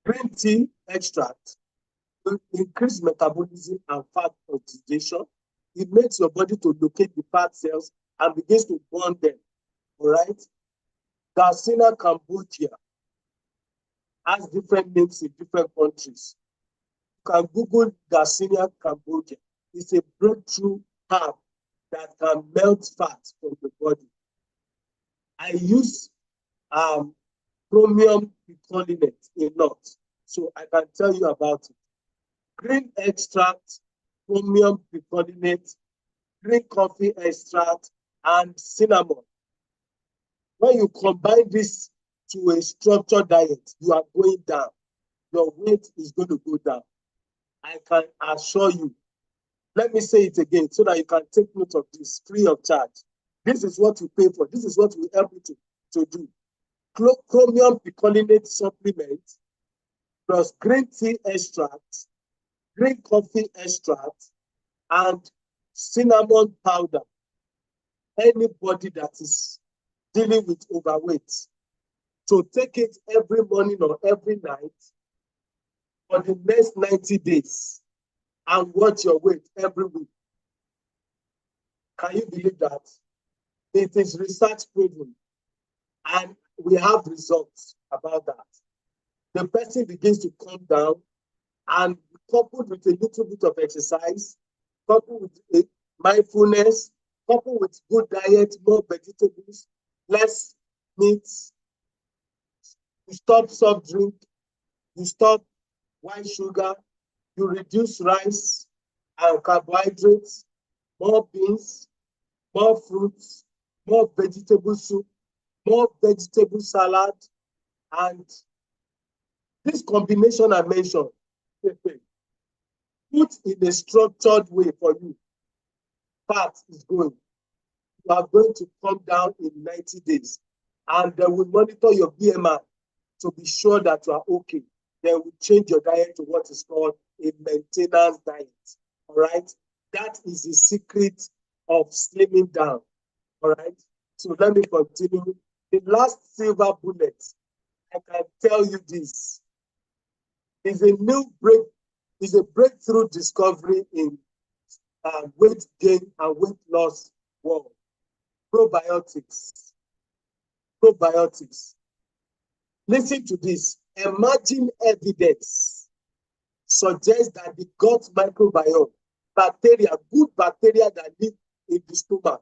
green tea extract It increases metabolism and fat oxidation. It makes your body to locate the fat cells and begins to burn them. All right. Garcinia Cambogia has different names in different countries. You can Google Garcinia Cambogia. It's a breakthrough herb that can melt fat from the body. I use chromium picolinate a lot, so I can tell you about it. Green extract, chromium picolinate, green coffee extract, and cinnamon. When you combine this to a structured diet, you are going down. Your weight is going to go down. I can assure you. Let me say it again so that you can take note of this free of charge. This is what you pay for. This is what we help you to do. Chromium picolinate supplement plus green tea extract, green coffee extract, and cinnamon powder. Anybody that is dealing with overweight, so take it every morning or every night for the next 90 days and watch your weight every week. Can you believe that? It is research proven, and we have results about that. The person begins to calm down, and coupled with a little bit of exercise, coupled with mindfulness, coupled with good diet, more vegetables, less meat, you stop soft drink, you stop white sugar, you reduce rice and carbohydrates, more beans, more fruits, more vegetable soup, more vegetable salad, and this combination I mentioned, put in a structured way for you, fat is going. You are going to come down in 90 days. And they will monitor your BMI to be sure that you are okay. Then we change your diet to what is called a maintenance diet. All right. That is the secret of slimming down. All right. So let me continue. The last silver bullet, I can tell you this, is a breakthrough discovery in weight gain and weight loss world. Probiotics. Probiotics. Listen to this. Emerging evidence suggests that the gut microbiome, bacteria, good bacteria that live in the stomach,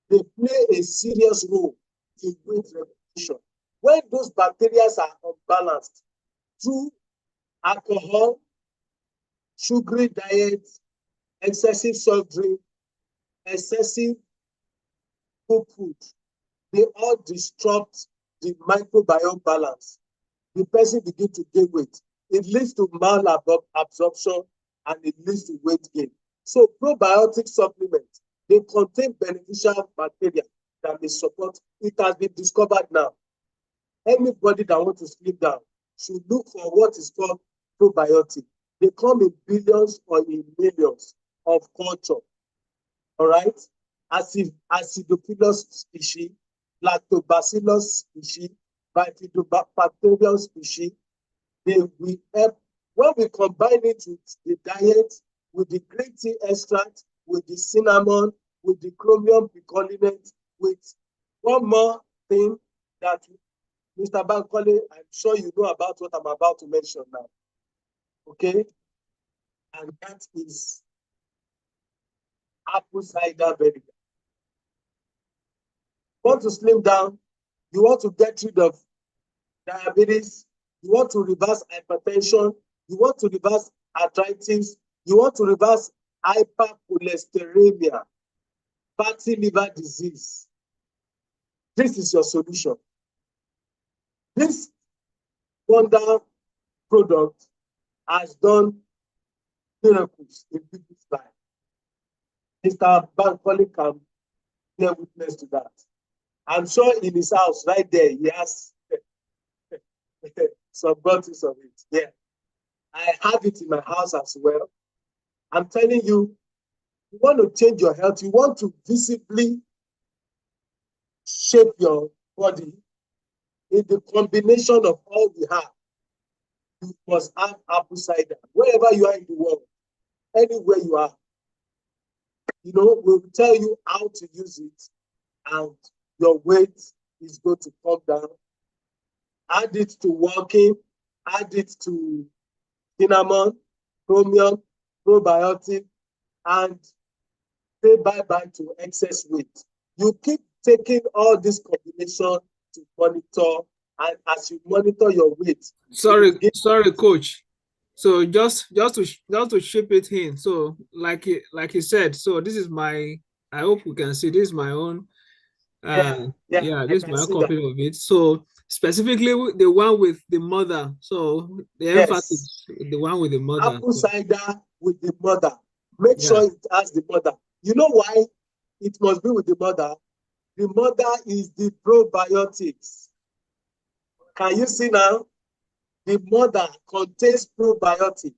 they play a serious role in weight regulation. When those bacteria are unbalanced through alcohol, sugary diet, excessive soft drink, excessive cooked food, they all disrupt the microbiome balance. The person begins to gain weight. It leads to malabsorption and it leads to weight gain. So probiotic supplements, they contain beneficial bacteria that may support. It has been discovered now. Anybody that wants to slim down should look for what is called probiotic. They come in billions or in millions of culture. All right? Acidophilus species, lactobacillus species, bifidobacterial species, they will help. When we combine it with the diet, with the green tea extract, with the cinnamon, with the chromium picolinate, with one more thing that Mr. Bankole, I'm sure you know about what I'm about to mention now. Okay? And that is apple cider vinegar. You want to slim down, you want to get rid of diabetes, you want to reverse hypertension, you want to reverse arthritis, you want to reverse hypercholesterolemia, fatty liver disease. This is your solution. This wonder product has done miracles in people's life. Mr. Bankole can bear witness to that. I'm sure in his house right there, he has some bottles of it. Yeah. I have it in my house as well. I'm telling you, you want to change your health, you want to visibly shape your body in the combination of all we have. you must have apple cider. Wherever you are in the world, anywhere you are, we'll tell you how to use it, and your weight is going to come down. Add it to walking, add it to cinnamon, chromium, probiotic, and say bye-bye to excess weight. You keep taking all this combination to monitor, and as you monitor your weight, Sorry, coach. So just to shape it in. So like you said, so this is my, I hope you can see this is my own I this is can my own see that. copy of it. So specifically the one with the mother. So the Yes, emphasis, the one with the mother. apple So, cider with the mother. Make yeah. sure it has the mother. You know why it must be with the mother? The mother is the probiotics. Can you see now? The mother contains probiotics,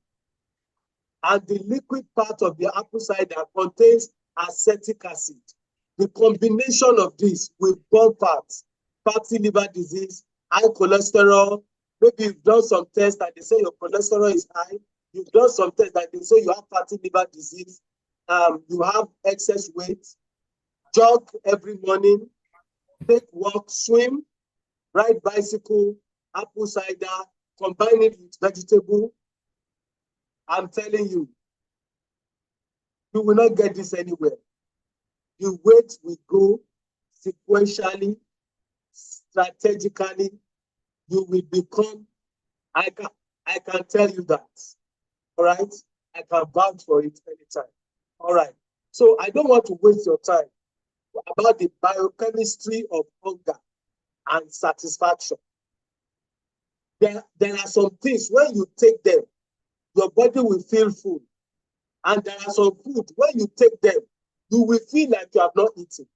and the liquid part of the apple cider contains acetic acid. The combination of this will burn fat, fatty liver disease, high cholesterol. Maybe you've done some tests and they say your cholesterol is high. You've done some tests that they say you have fatty liver disease. You have excess weight. Jog every morning. Take walk, swim, ride bicycle, apple cider, combine it with vegetable. I'm telling you, you will not get this anywhere. The weight will go sequentially, strategically. You will become, I can tell you that. All right? I can vouch for it anytime. All right. So I don't want to waste your time about the biochemistry of hunger and satisfaction. There are some things when you take them, your body will feel full. And there are some food, when you take them, you will feel like you have not eaten.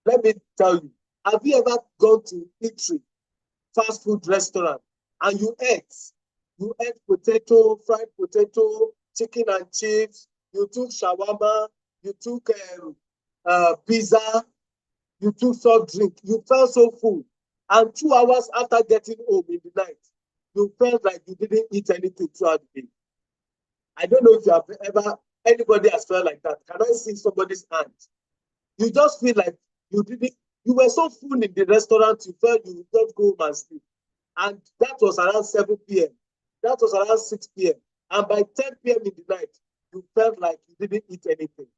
Let me tell you, have you ever gone to eatery, fast food restaurant, and you ate? You ate potato, fried potato, chicken and chips, you took shawarma, you took pizza, you took soft drink, you felt so full. And 2 hours after getting home in the night, you felt like you didn't eat anything throughout the day. I don't know if you have ever, anybody has felt like that. Can I see somebody's hand? You just feel like you didn't, you were so full in the restaurant, you felt you would just go home and sleep. And that was around 7 p.m. That was around 6 p.m. And by 10 p.m. in the night, you felt like you didn't eat anything.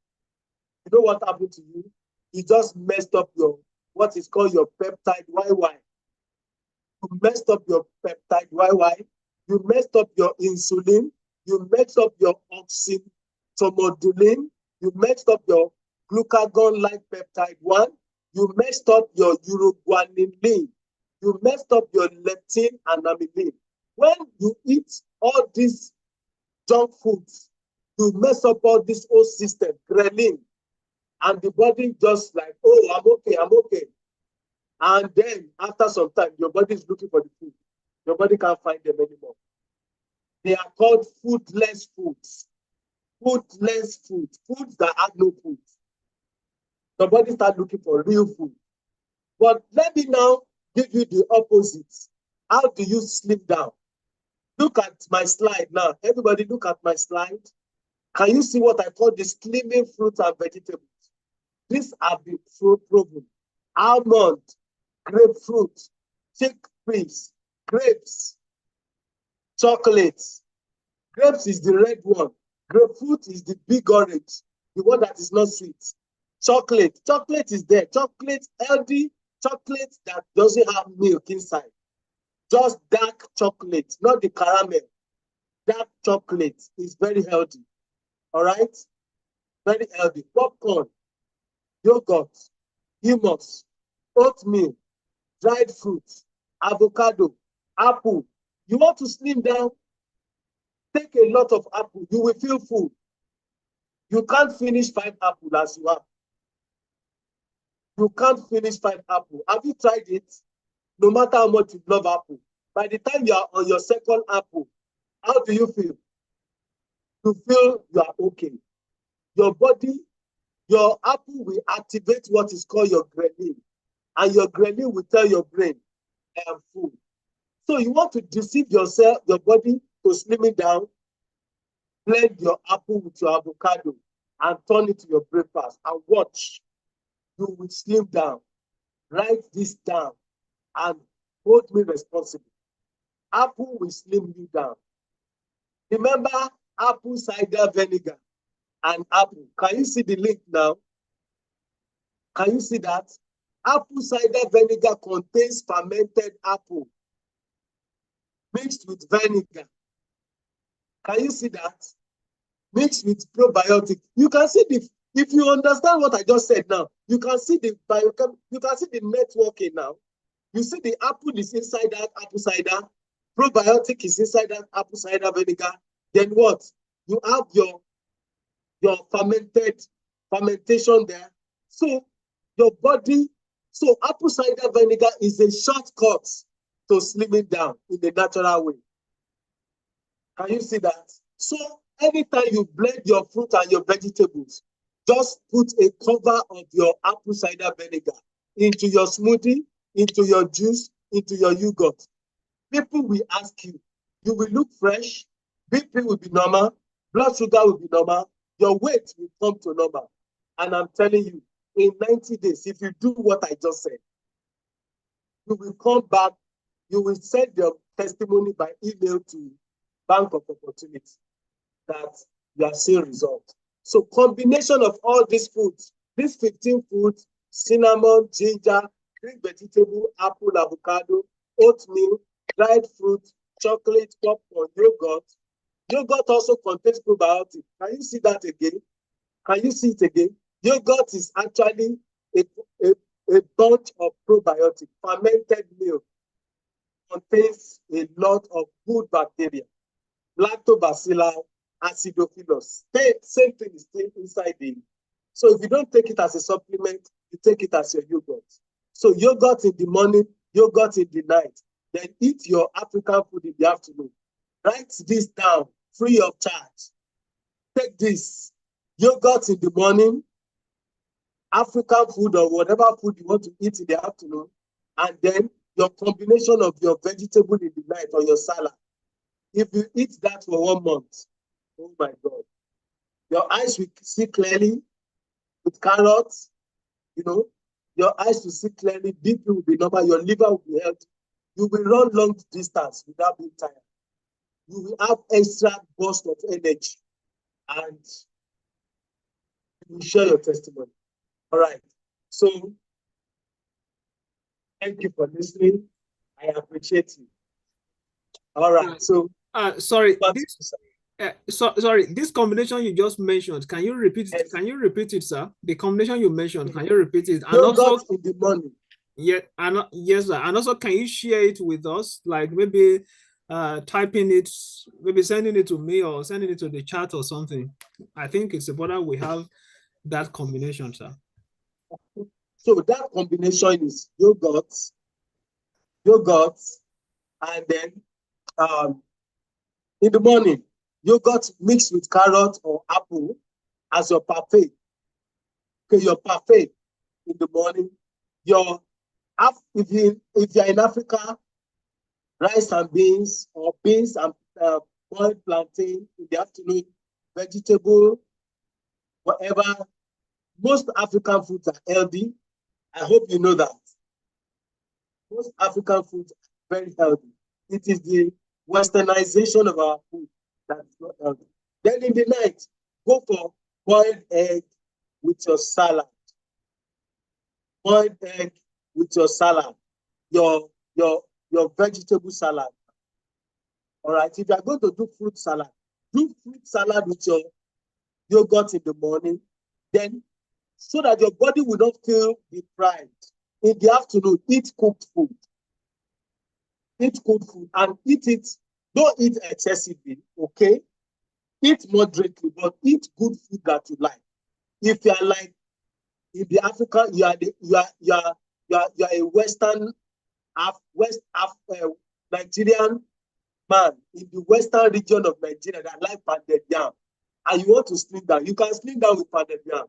You know what happened to you? You just messed up your, what is called your peptide YY. You messed up your peptide YY. You messed up your insulin. You messed up your oxyntomodulin. You messed up your glucagon-like peptide 1. You messed up your uroguanilin. You messed up your leptin and amylin. When you eat all these junk foods, you mess up all this whole system, ghrelin, and the body just like, oh, I'm okay, I'm okay. And then after some time, your body is looking for the food. Your body can't find them anymore. They are called foodless foods. Foodless food, foods that have no food. The body starts looking for real food. But let me now give you the opposite. How do you slim down? Look at my slide now. Everybody look at my slide. Can you see what I call the slimming fruits and vegetables? These have been proven. Almond, grapefruit, chickpeas, grapes, chocolates. Grapes is the red one. Grapefruit is the big orange, the one that is not sweet. Chocolate is there. Chocolate, healthy chocolate that doesn't have milk inside. Just dark chocolate, not the caramel. Dark chocolate is very healthy. All right? Very healthy. Popcorn, yogurt, hummus, oatmeal, dried fruits, avocado, apple. You want to slim down? Take a lot of apple. You will feel full. You can't finish 5 apples as you have. You can't finish 5 apples. Have you tried it? No matter how much you love apple, by the time you are on your second apple, how do you feel? You feel you are okay. Your body, your apple will activate what is called your ghrelin. And your ghrelin will tell your brain, I am full. So you want to deceive yourself, your body to slimming down, blend your apple with your avocado and turn it to your breakfast and watch. You will slim down. Write this down and hold me responsible. Apple will slim you down. Remember apple cider vinegar and apple. Can you see the link now? Can you see that? Apple cider vinegar contains fermented apple mixed with vinegar. Can you see that? Mixed with probiotic. You can see the, if you understand what I just said now, you can see the biochem, you can see the networking now. You see the apple is inside that apple cider, probiotic is inside that apple cider vinegar. Then what? You have your fermentation there. So your body, so apple cider vinegar is a shortcut to slimming down in the natural way. Can you see that? So anytime you blend your fruit and your vegetables, just put a cover of your apple cider vinegar into your smoothie, into your juice, into your yogurt. People will ask you, you will look fresh, BP will be normal, blood sugar will be normal, your weight will come to normal. And I'm telling you, in 90 days, if you do what I just said, you will come back, you will send your testimony by email to Bank of Opportunity that you are seeing results. So combination of all these foods, these 15 foods, cinnamon, ginger, green vegetable, apple, avocado, oatmeal, dried fruit, chocolate, popcorn, yogurt. Yogurt also contains probiotics. Can you see that again? Can you see it again? Yogurt is actually a, a, a bunch of probiotics. Fermented milk contains a lot of good bacteria. Lactobacilli, acidophilus. Same thing is still inside the. So if you don't take it as a supplement, you take it as your yogurt. So yogurt in the morning, yogurt in the night. Then eat your African food in the afternoon. Write this down free of charge. Take this. Yogurt in the morning, African food or whatever food you want to eat in the afternoon, and then your combination of your vegetable in the night or your salad. If you eat that for 1 month, oh my God, your eyes will see clearly with carrots, you know, your eyes will see clearly, BP will be normal, your liver will be healthy. You will run long distance without being tired. You will have extra burst of energy and you will share your testimony. All right. So thank you for listening. I appreciate you. All right. So sorry, sorry, this combination you just mentioned, can you repeat it? Yes. Can you repeat it, sir? The combination you mentioned, can you repeat it? And also in the morning. Yeah, and yes, sir. And also, can you share it with us? Like maybe typing it, maybe sending it to me or sending it to the chat or something. I think it's important we have that combination, sir. So that combination is yogurt, and then in the morning, yogurt mixed with carrot or apple as your parfait. Okay, your parfait in the morning. If you're in Africa, rice and beans or beans and boiled plantain in the afternoon, vegetable, whatever. Most African foods are healthy. I hope you know that. Most African foods are very healthy. It is the westernization of our food that is not healthy. Then in the night, go for boiled egg with your salad. Boiled egg with your salad. Your vegetable salad. All right. If you are going to do fruit salad with your yogurt in the morning. Then, so that your body will not feel deprived. In the afternoon, eat cooked food. Eat cooked food and eat it. Don't eat excessively, okay? Eat moderately, but eat good food that you like. If you are like in the Africa, you are a Western Nigerian man in the Western region of Nigeria that like pounded yam, and you want to slim down, you can slim down with pounded yam.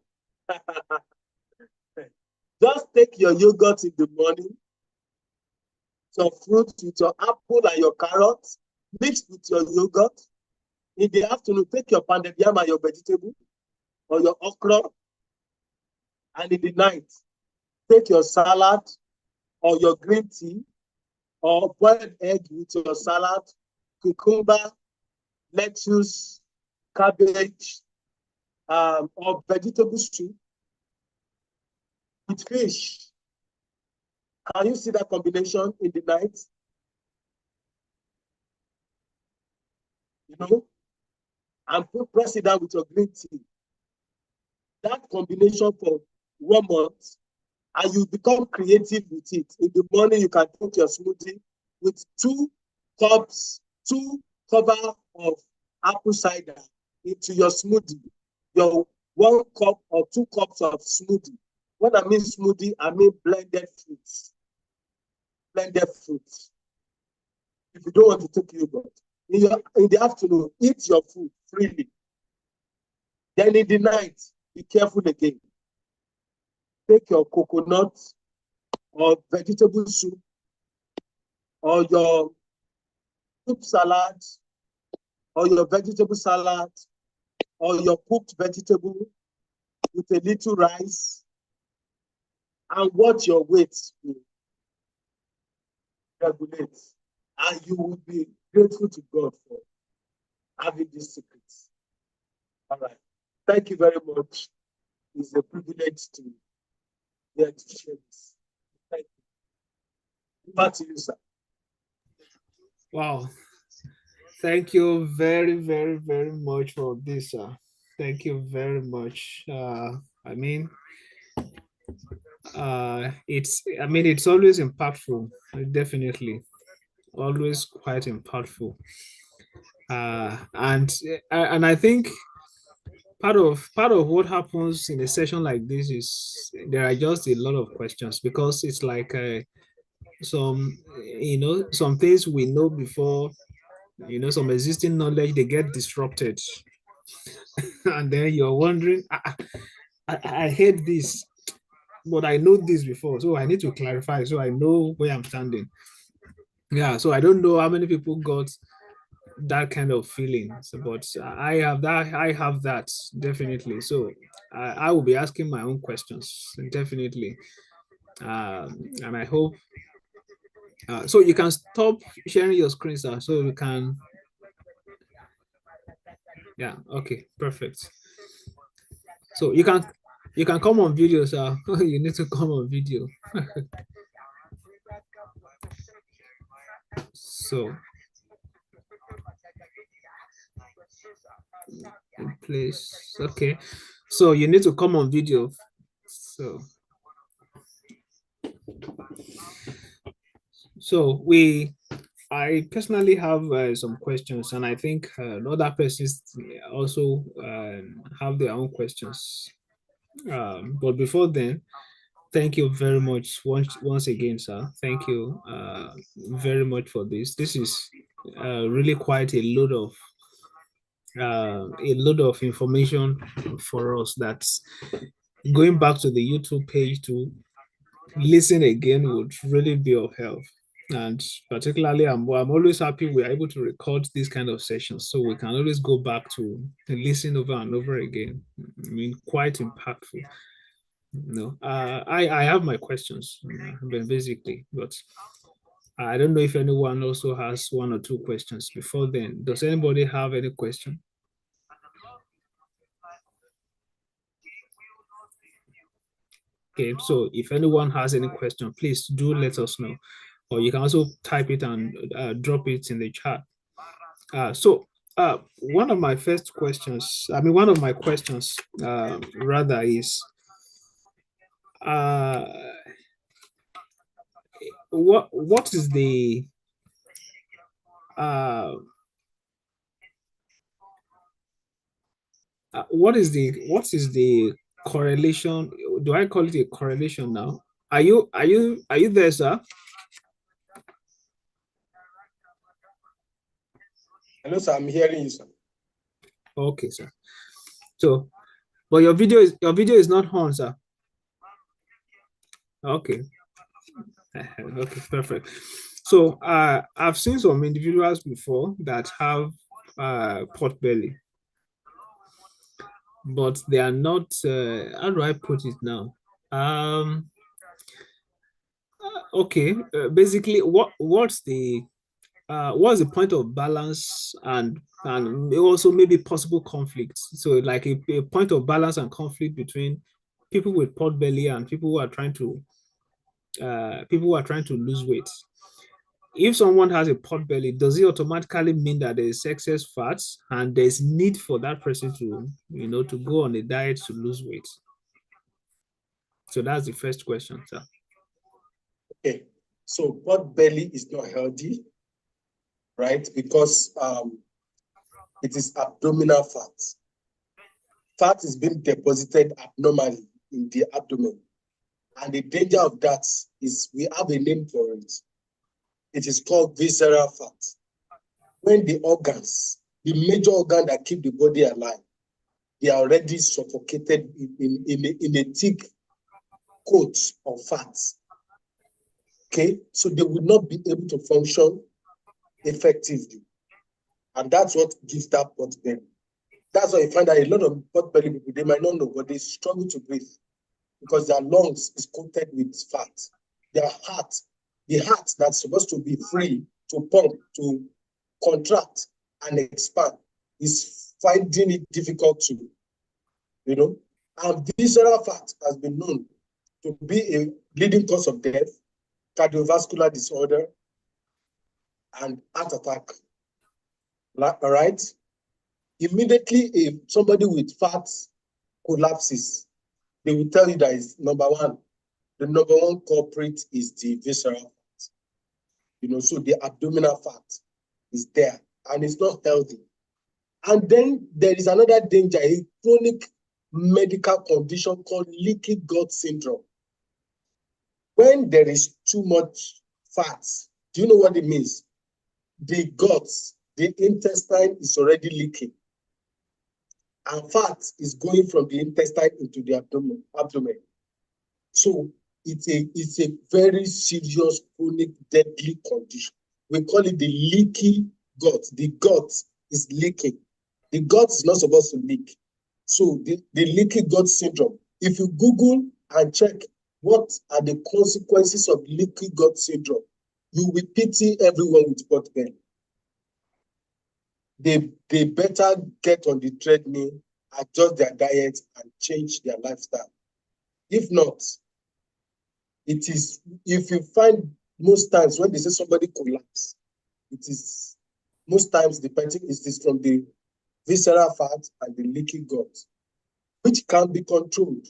Just take your yogurt in the morning, your fruit, with your apple and your carrots, mixed with your yogurt. In the afternoon, take your pounded yam and your vegetable or your okra. And in the night, take your salad or your green tea or boiled egg with your salad, cucumber, lettuce, cabbage, or vegetable soup with fish. Can you see that combination in the night? You know, and press it down with your green tea. That combination for 1 month, and you become creative with it. In the morning, you can take your smoothie with 2 cups, 2 cups of apple cider into your smoothie. Your 1 cup or 2 cups of smoothie. When I mean smoothie, I mean blended fruits. Blended fruits. If you don't want to take yogurt, in the afternoon, eat your food freely. Then in the night, be careful again. Take your coconut or vegetable soup or your soup salad or your vegetable salad or your cooked vegetable with a little rice, and watch your weight will regulate. And you will be grateful to God for having these secrets. All right. Thank you very much. It's a privilege to be able to share this. Thank you. Back to you, sir. Wow. Thank you very, very, very much for this. Thank you very much. I mean, it's always impactful, definitely, always quite impactful. And I think part of what happens in a session like this is there are just a lot of questions, because it's like some some things we know before, some existing knowledge, they get disrupted. And then you're wondering, I hate this, but I know this before, so I need to clarify so I know where I'm standing. Yeah, so I don't know how many people got that kind of feeling. So, but I have that definitely. So I will be asking my own questions, definitely. And I hope so you can stop sharing your screen, sir, so you can. Yeah, okay, perfect. So you can come on video, sir. You need to come on video. So in place. Okay. So you need to come on video. So I personally have some questions, and I think other persons also have their own questions. But before then, thank you very much once again, sir. Thank you very much for this. This is really quite a lot of information for us. That's going back to the YouTube page to listen again would really be of help. And particularly, I'm always happy we're able to record these kind of sessions, so we can always go back to listen over and over again. I mean, quite impactful. No, I have my questions, basically, but I don't know if anyone also has one or two questions before then. Does anybody have any question? Okay, so if anyone has any question, please do let us know, or you can also type it and drop it in the chat. So one of my first questions, one of my questions, rather, is uh, what is the uh, what is the correlation? Do I call it a correlation now? Are you there, sir? Hello, sir. I'm hearing you, sir. Okay, sir. So, but your video is not on, sir. Okay. Okay, perfect. So I've seen some individuals before that have pot belly, but they are not. How do I put it now? Um, okay. Basically, what's the point of balance and also maybe possible conflicts? So like a point of balance and conflict between people with pot belly and people who are trying to lose weight. If someone has a pot belly, does it automatically mean that there is excess fats and there's need for that person to, to go on a diet to lose weight? So that's the first question, sir. Okay, so pot belly is not healthy, right? Because it is abdominal fat. Fat is being deposited abnormally in the abdomen. And the danger of that is we have a name for it. It is called visceral fat. When the organs, the major organ that keep the body alive, they are already suffocated in a thick coat of fat. Okay, so they would not be able to function effectively. And that's what gives that pot belly. That's why you find that a lot of pot belly people, they might not know, but they struggle to breathe because their lungs is coated with fat. Their heart, the heart that's supposed to be free to pump, to contract and expand, is finding it difficult to, And visceral fat has been known to be a leading cause of death, cardiovascular disorder, and heart attack. All right? Immediately, if somebody with fat collapses, they will tell you that is number one. The number one culprit is the visceral fat. So the abdominal fat is there and it's not healthy. And then there is another danger, a chronic medical condition called leaky gut syndrome. When there is too much fat, do you know what it means? The guts, the intestine is already leaking. And fat is going from the intestine into the abdomen. So it's a very serious, chronic, deadly condition. We call it the leaky gut. The gut is leaking. The gut is not supposed to leak. So the leaky gut syndrome, if you Google and check what are the consequences of leaky gut syndrome, you will pity everyone with pot belly. They better get on the treadmill, adjust their diet, and change their lifestyle. If not, it is, if you find most times when they say somebody collapse, it is most times depending, it is from the visceral fat and the leaky gut, which can be controlled,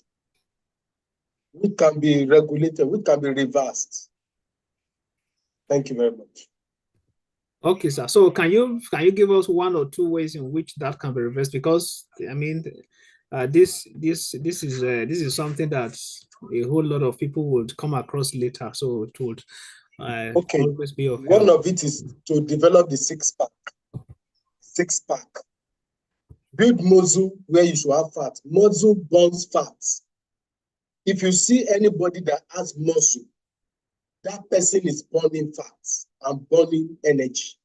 which can be regulated, which can be reversed. Thank you very much. Okay, sir. So can you give us one or two ways in which that can be reversed? Because I mean, this is something that a whole lot of people would come across later. So it would Okay, always be of one help. of it is to develop the six-pack. Build muscle where you should have fat. Muscle burns fat. If you see anybody that has muscle, that person is burning fat and burning energy.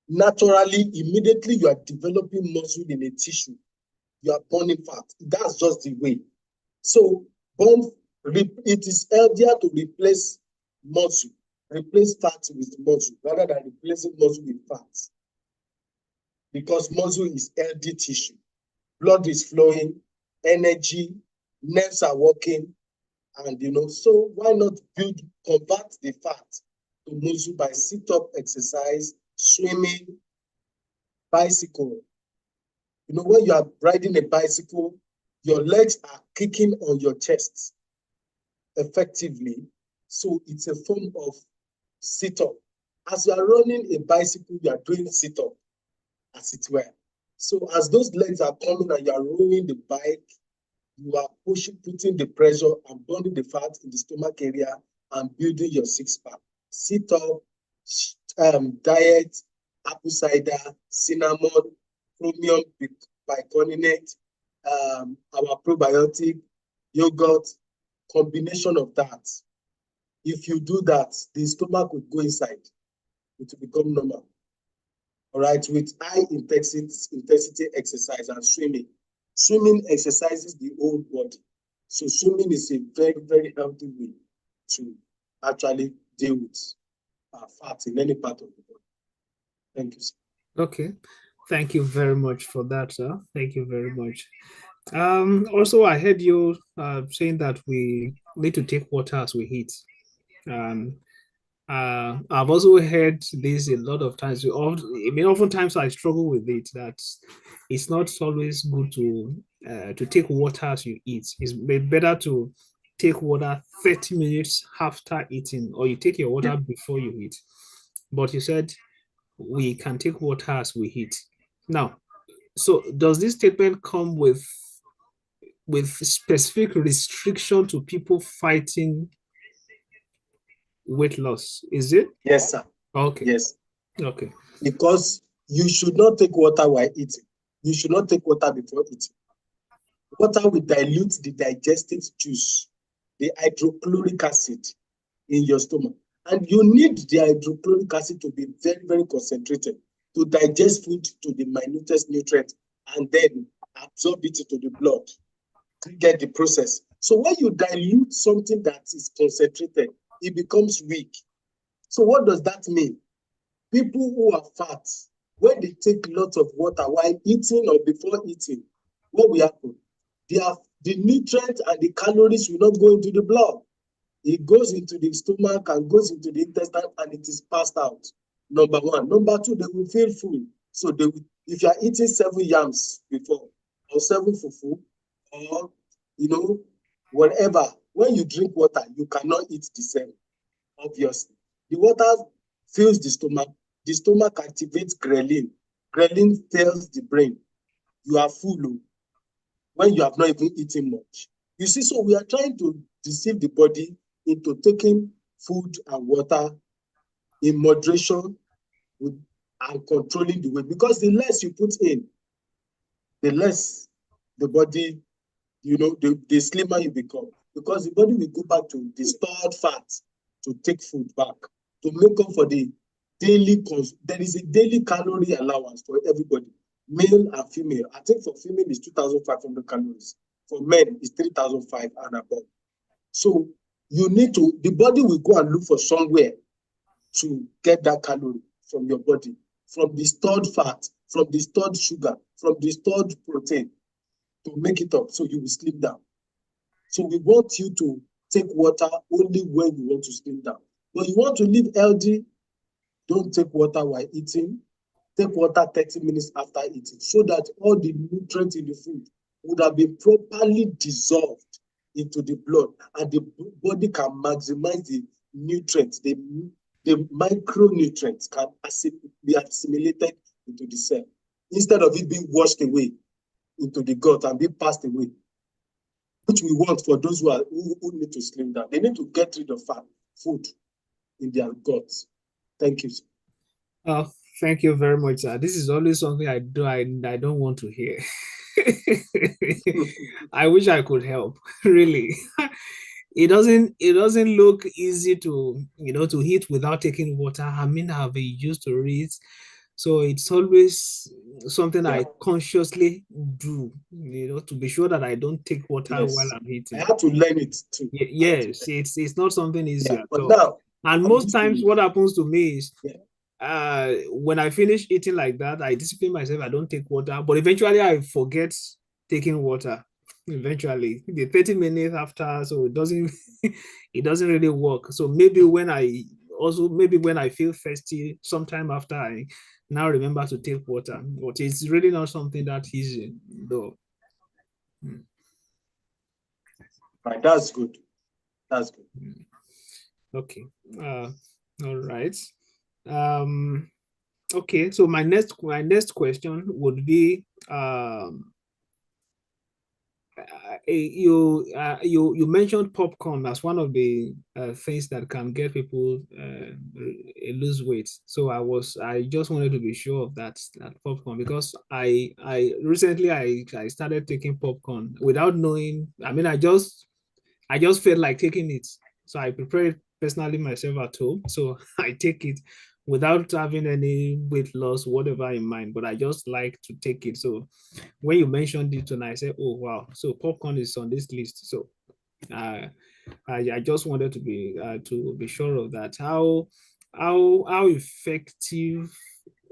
Naturally, immediately you are developing muscle in a tissue, you are burning fat. That's just the way. So it is healthier to replace fat with muscle rather than replacing muscle with fat. Because muscle is healthy tissue. Blood is flowing, energy, nerves are working, and so why not convert the fat to muscle by sit-up exercise, swimming, bicycle. When you are riding a bicycle, your legs are kicking on your chest effectively. So it's a form of sit-up. As you are running a bicycle, you are doing sit-up, as it were. So as those legs are coming and you are rowing the bike, you are putting the pressure and burning the fat in the stomach area and building your six-pack. Sit-up, diet, apple cider, cinnamon, chromium bicarbonate, our probiotic, yogurt, combination of that. If you do that, the stomach will go inside. it will become normal. All right, with high intensity exercise and swimming. Swimming exercises the whole body. So swimming is a very, very healthy way to actually deal with fat in any part of the body. Thank you, sir. Okay. Thank you very much for that, sir. Thank you very much. Also, I heard you saying that we need to take water as we eat. Um, I've also heard this a lot of times. I mean, oftentimes I struggle with it. That it's not always good to take water as you eat. It's better to take water 30 minutes after eating, or you take your water before you eat. But you said we can take water as we eat. Now, so does this statement come with specific restriction to people fighting weight loss? Is it? Yes, sir. Okay. Yes. Okay. Because you should not take water while eating. You should not take water before eating. Water will dilute the digestive juice, the hydrochloric acid in your stomach. And you need the hydrochloric acid to be very, very concentrated to digest food to the minutest nutrient and then absorb it into the blood to get the process. So when you dilute something that is concentrated, it becomes weak. So what does that mean? People who are fat, when they take lots of water while eating or before eating, what will happen? The nutrients and the calories will not go into the blood. It goes into the stomach and goes into the intestine and it is passed out. Number one. Number two, they will feel full. So they will, if you are eating 7 yams before or 7 fufu or whatever, when you drink water, you cannot eat the same, obviously. The water fills the stomach. The stomach activates ghrelin. Ghrelin tells the brain, you are full when you have not even eaten much. You see, so we are trying to deceive the body into taking food and water in moderation and controlling the weight. Because the less you put in, the less the body, the slimmer you become. Because the body will go back to the stored fat to take food back, to make up for the daily, there is a daily calorie allowance for everybody, male and female. I think for female is 2,500 calories. For men is 3,500 and above. So the body will go and look for somewhere to get that calorie from your body, from the stored fat, from the stored sugar, from the stored protein to make it up so you will slim down. So we want you to take water only when you want to slim down. But you want to live healthy, don't take water while eating. Take water 30 minutes after eating so that all the nutrients in the food would have been properly dissolved into the blood and the body can maximize the nutrients, the micronutrients can be assimilated into the cell instead of it being washed away into the gut and being passed away, which we want for those who need to slim down. They need to get rid of fat food in their guts. Thank you. Oh, thank you very much, sir. This is always something I don't want to hear. I wish I could help, really. It doesn't look easy to eat without taking water. I mean, I've been used to it. So it's always something I consciously do, to be sure that I don't take water while I'm I eating. had to learn it too. Yes, it's not something easy at But all. now, And I'm most used to times it. what happens to me is when I finish eating like that, I discipline myself, I don't take water, but eventually I forget taking water. Eventually, the 30 minutes after, so it doesn't it doesn't really work. So maybe when I feel thirsty, sometime after I now remember to take water, but it's really not something that easy though. Right, that's good. That's good. Okay. All right. Um, okay, so my next question would be you mentioned popcorn as one of the things that can get people lose weight. So I just wanted to be sure of that popcorn because I recently I started taking popcorn without knowing. I mean, I just felt like taking it, so I prepared personally myself at home. So I take it without having any weight loss, whatever in mind, but I just like to take it. So when you mentioned it and I said, oh wow, so popcorn is on this list. So uh, I just wanted to be sure of that. How effective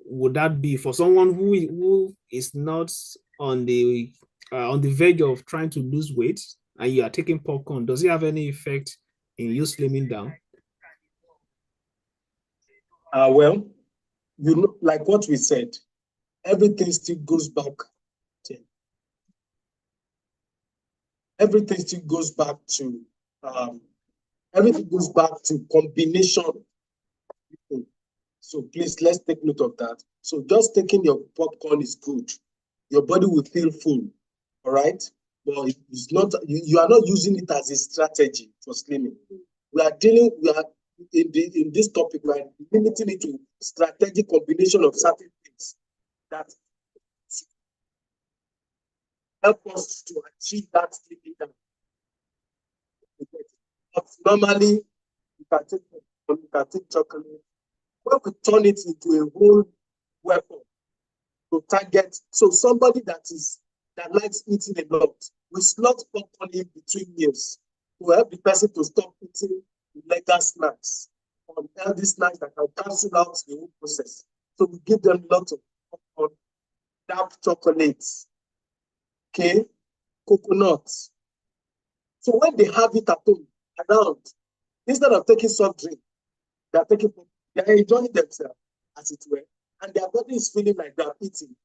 would that be for someone who is not on the verge of trying to lose weight and you are taking popcorn? Does it have any effect in you slimming down? Well, you know, like what we said, everything still goes back. To, everything still goes back to um, everything goes back to combination. So please let's take note of that. So just taking your popcorn is good. Your body will feel full, all right? But it's not you are not using it as a strategy for slimming. We are in this topic, we are limiting it to strategic combination of certain things that help us to achieve that slimming down. But normally, you can take chocolate. When we turn it into a whole weapon to target, so somebody that likes eating a lot, we slot popcorn in between meals to help the person to stop eating illegal snacks or healthy snacks that can cancel out the whole process. So we give them lots of popcorn, dark chocolates, okay, coconuts. So when they have it at home, around, instead of taking soft drink, they're taking, they're enjoying themselves, as it were, and their body is feeling like they're eating.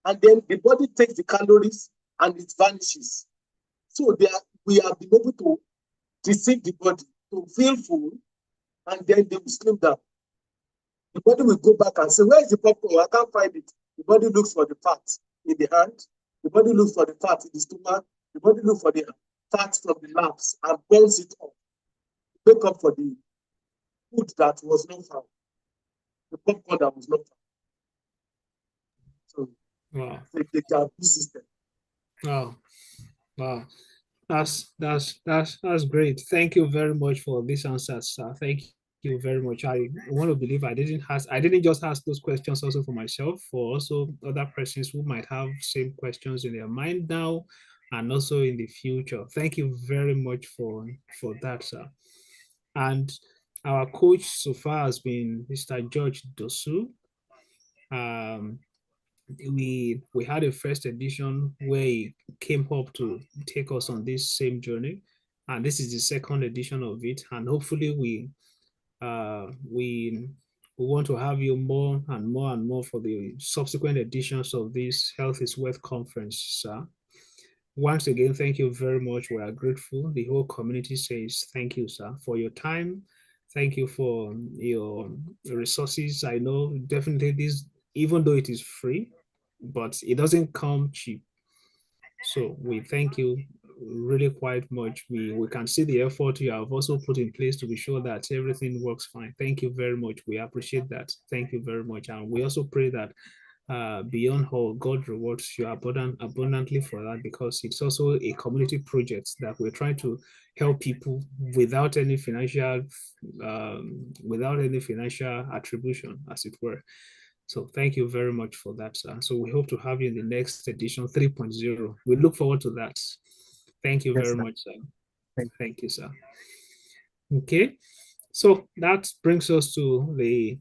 And then the body takes the calories and it vanishes. So we have been able to deceive the body to feel full, and then they will slim down. The body will go back and say, where is the popcorn? I can't find it. The body looks for the fat in the hand. The body looks for the fat in the stomach. The body looks for the fat from the labs and burns it up. Wake up for the food that was not found, the popcorn that was not found. So Wow. it's a good system. Wow. Wow. That's great. Thank you very much for this answer, sir. Thank you very much. I want to believe I didn't just ask those questions also for myself, for also other persons who might have same questions in their mind now and also in the future. Thank you very much for that, sir. And our coach so far has been Mr. George Dosu. Um, we had a first edition where he came up to take us on this same journey, and this is the second edition of it. And hopefully, we want to have you more and more and more for the subsequent editions of this Health is Wealth conference, sir. Once again, thank you very much. We are grateful. The whole community says thank you, sir, for your time. Thank you for your resources. I know definitely this, even though it is free, but it doesn't come cheap. So we thank you really quite much. We can see the effort you have also put in place to be sure that everything works fine. Thank you very much. We appreciate that. Thank you very much. And we also pray that beyond all, God rewards you abundantly for that, because it's also a community project that we're trying to help people without any financial attribution, as it were. So thank you very much for that, sir. So we hope to have you in the next edition 3.0. We look forward to that. Thank you Yes, very sir. much, sir. Thank you, sir. Okay, so that brings us to the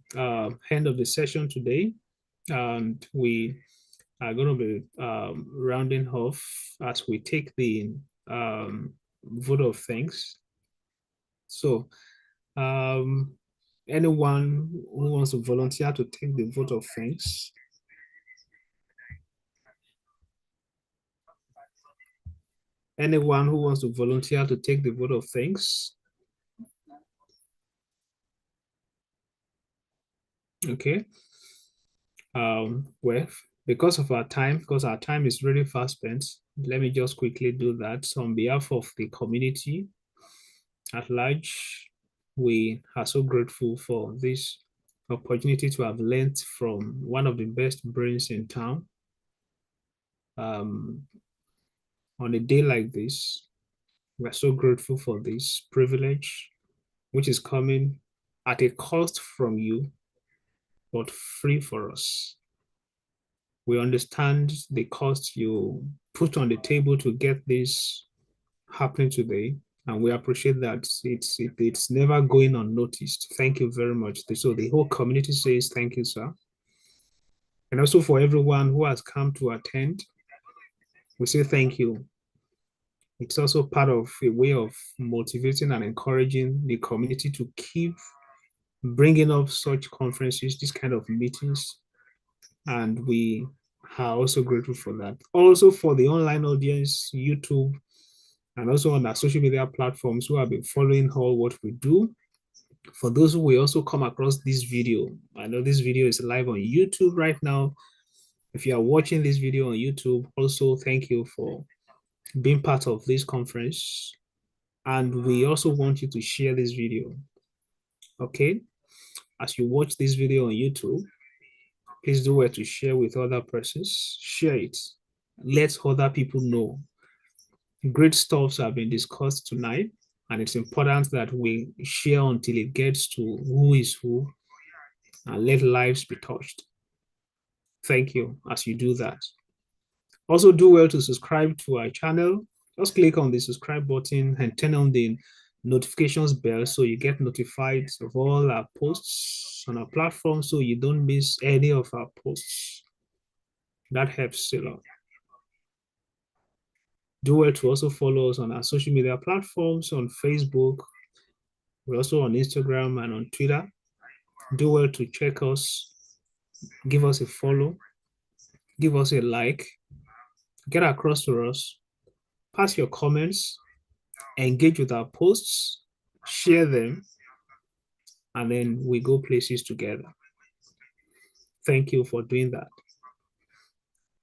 end of the session today. And we are going to be rounding off as we take the vote of thanks. So um, anyone who wants to volunteer to take the vote of thanks? Anyone who wants to volunteer to take the vote of thanks? Okay. Well, because our time is really fast spent, let me just quickly do that. So on behalf of the community at large, we are so grateful for this opportunity to have learned from one of the best brains in town. On a day like this, we're so grateful for this privilege, which is coming at a cost from you. but free for us. We understand the cost you put on the table to get this happening today, and we appreciate that it's never going unnoticed. Thank you very much. So the whole community says thank you, sir. And also for everyone who has come to attend, we say thank you. It's also part of a way of motivating and encouraging the community to keep bringing up such conferences, this kind of meetings, and we are also grateful for that. Also for the online audience, YouTube, and also on our social media platforms who have been following all what we do. For those who will also come across this video, I know this video is live on YouTube right now. If you are watching this video on YouTube, also thank you for being part of this conference. And we also want you to share this video, okay? As you watch this video on YouTube, please do well to share with other persons. Share it. Let other people know. Great stuffs have been discussed tonight, and it's important that we share until it gets to who is who and let lives be touched. Thank you as you do that. Also do well to subscribe to our channel. Just click on the subscribe button and turn on the notifications bell so you get notified of all our posts on our platform so you don't miss any of our posts. That helps a lot. Do well to also follow us on our social media platforms on Facebook. We're also on Instagram and on Twitter. Do well to check us, give us a follow, give us a like, get across to us, pass your comments, engage with our posts, share them, and then we go places together. Thank you for doing that.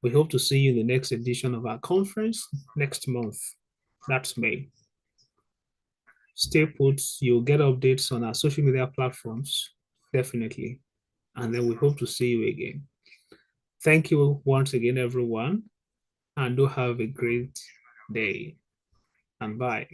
We hope to see you in the next edition of our conference next month. That's May. Stay put. You'll get updates on our social media platforms, definitely. And then we hope to see you again. Thank you once again, everyone, and do have a great day. And bye.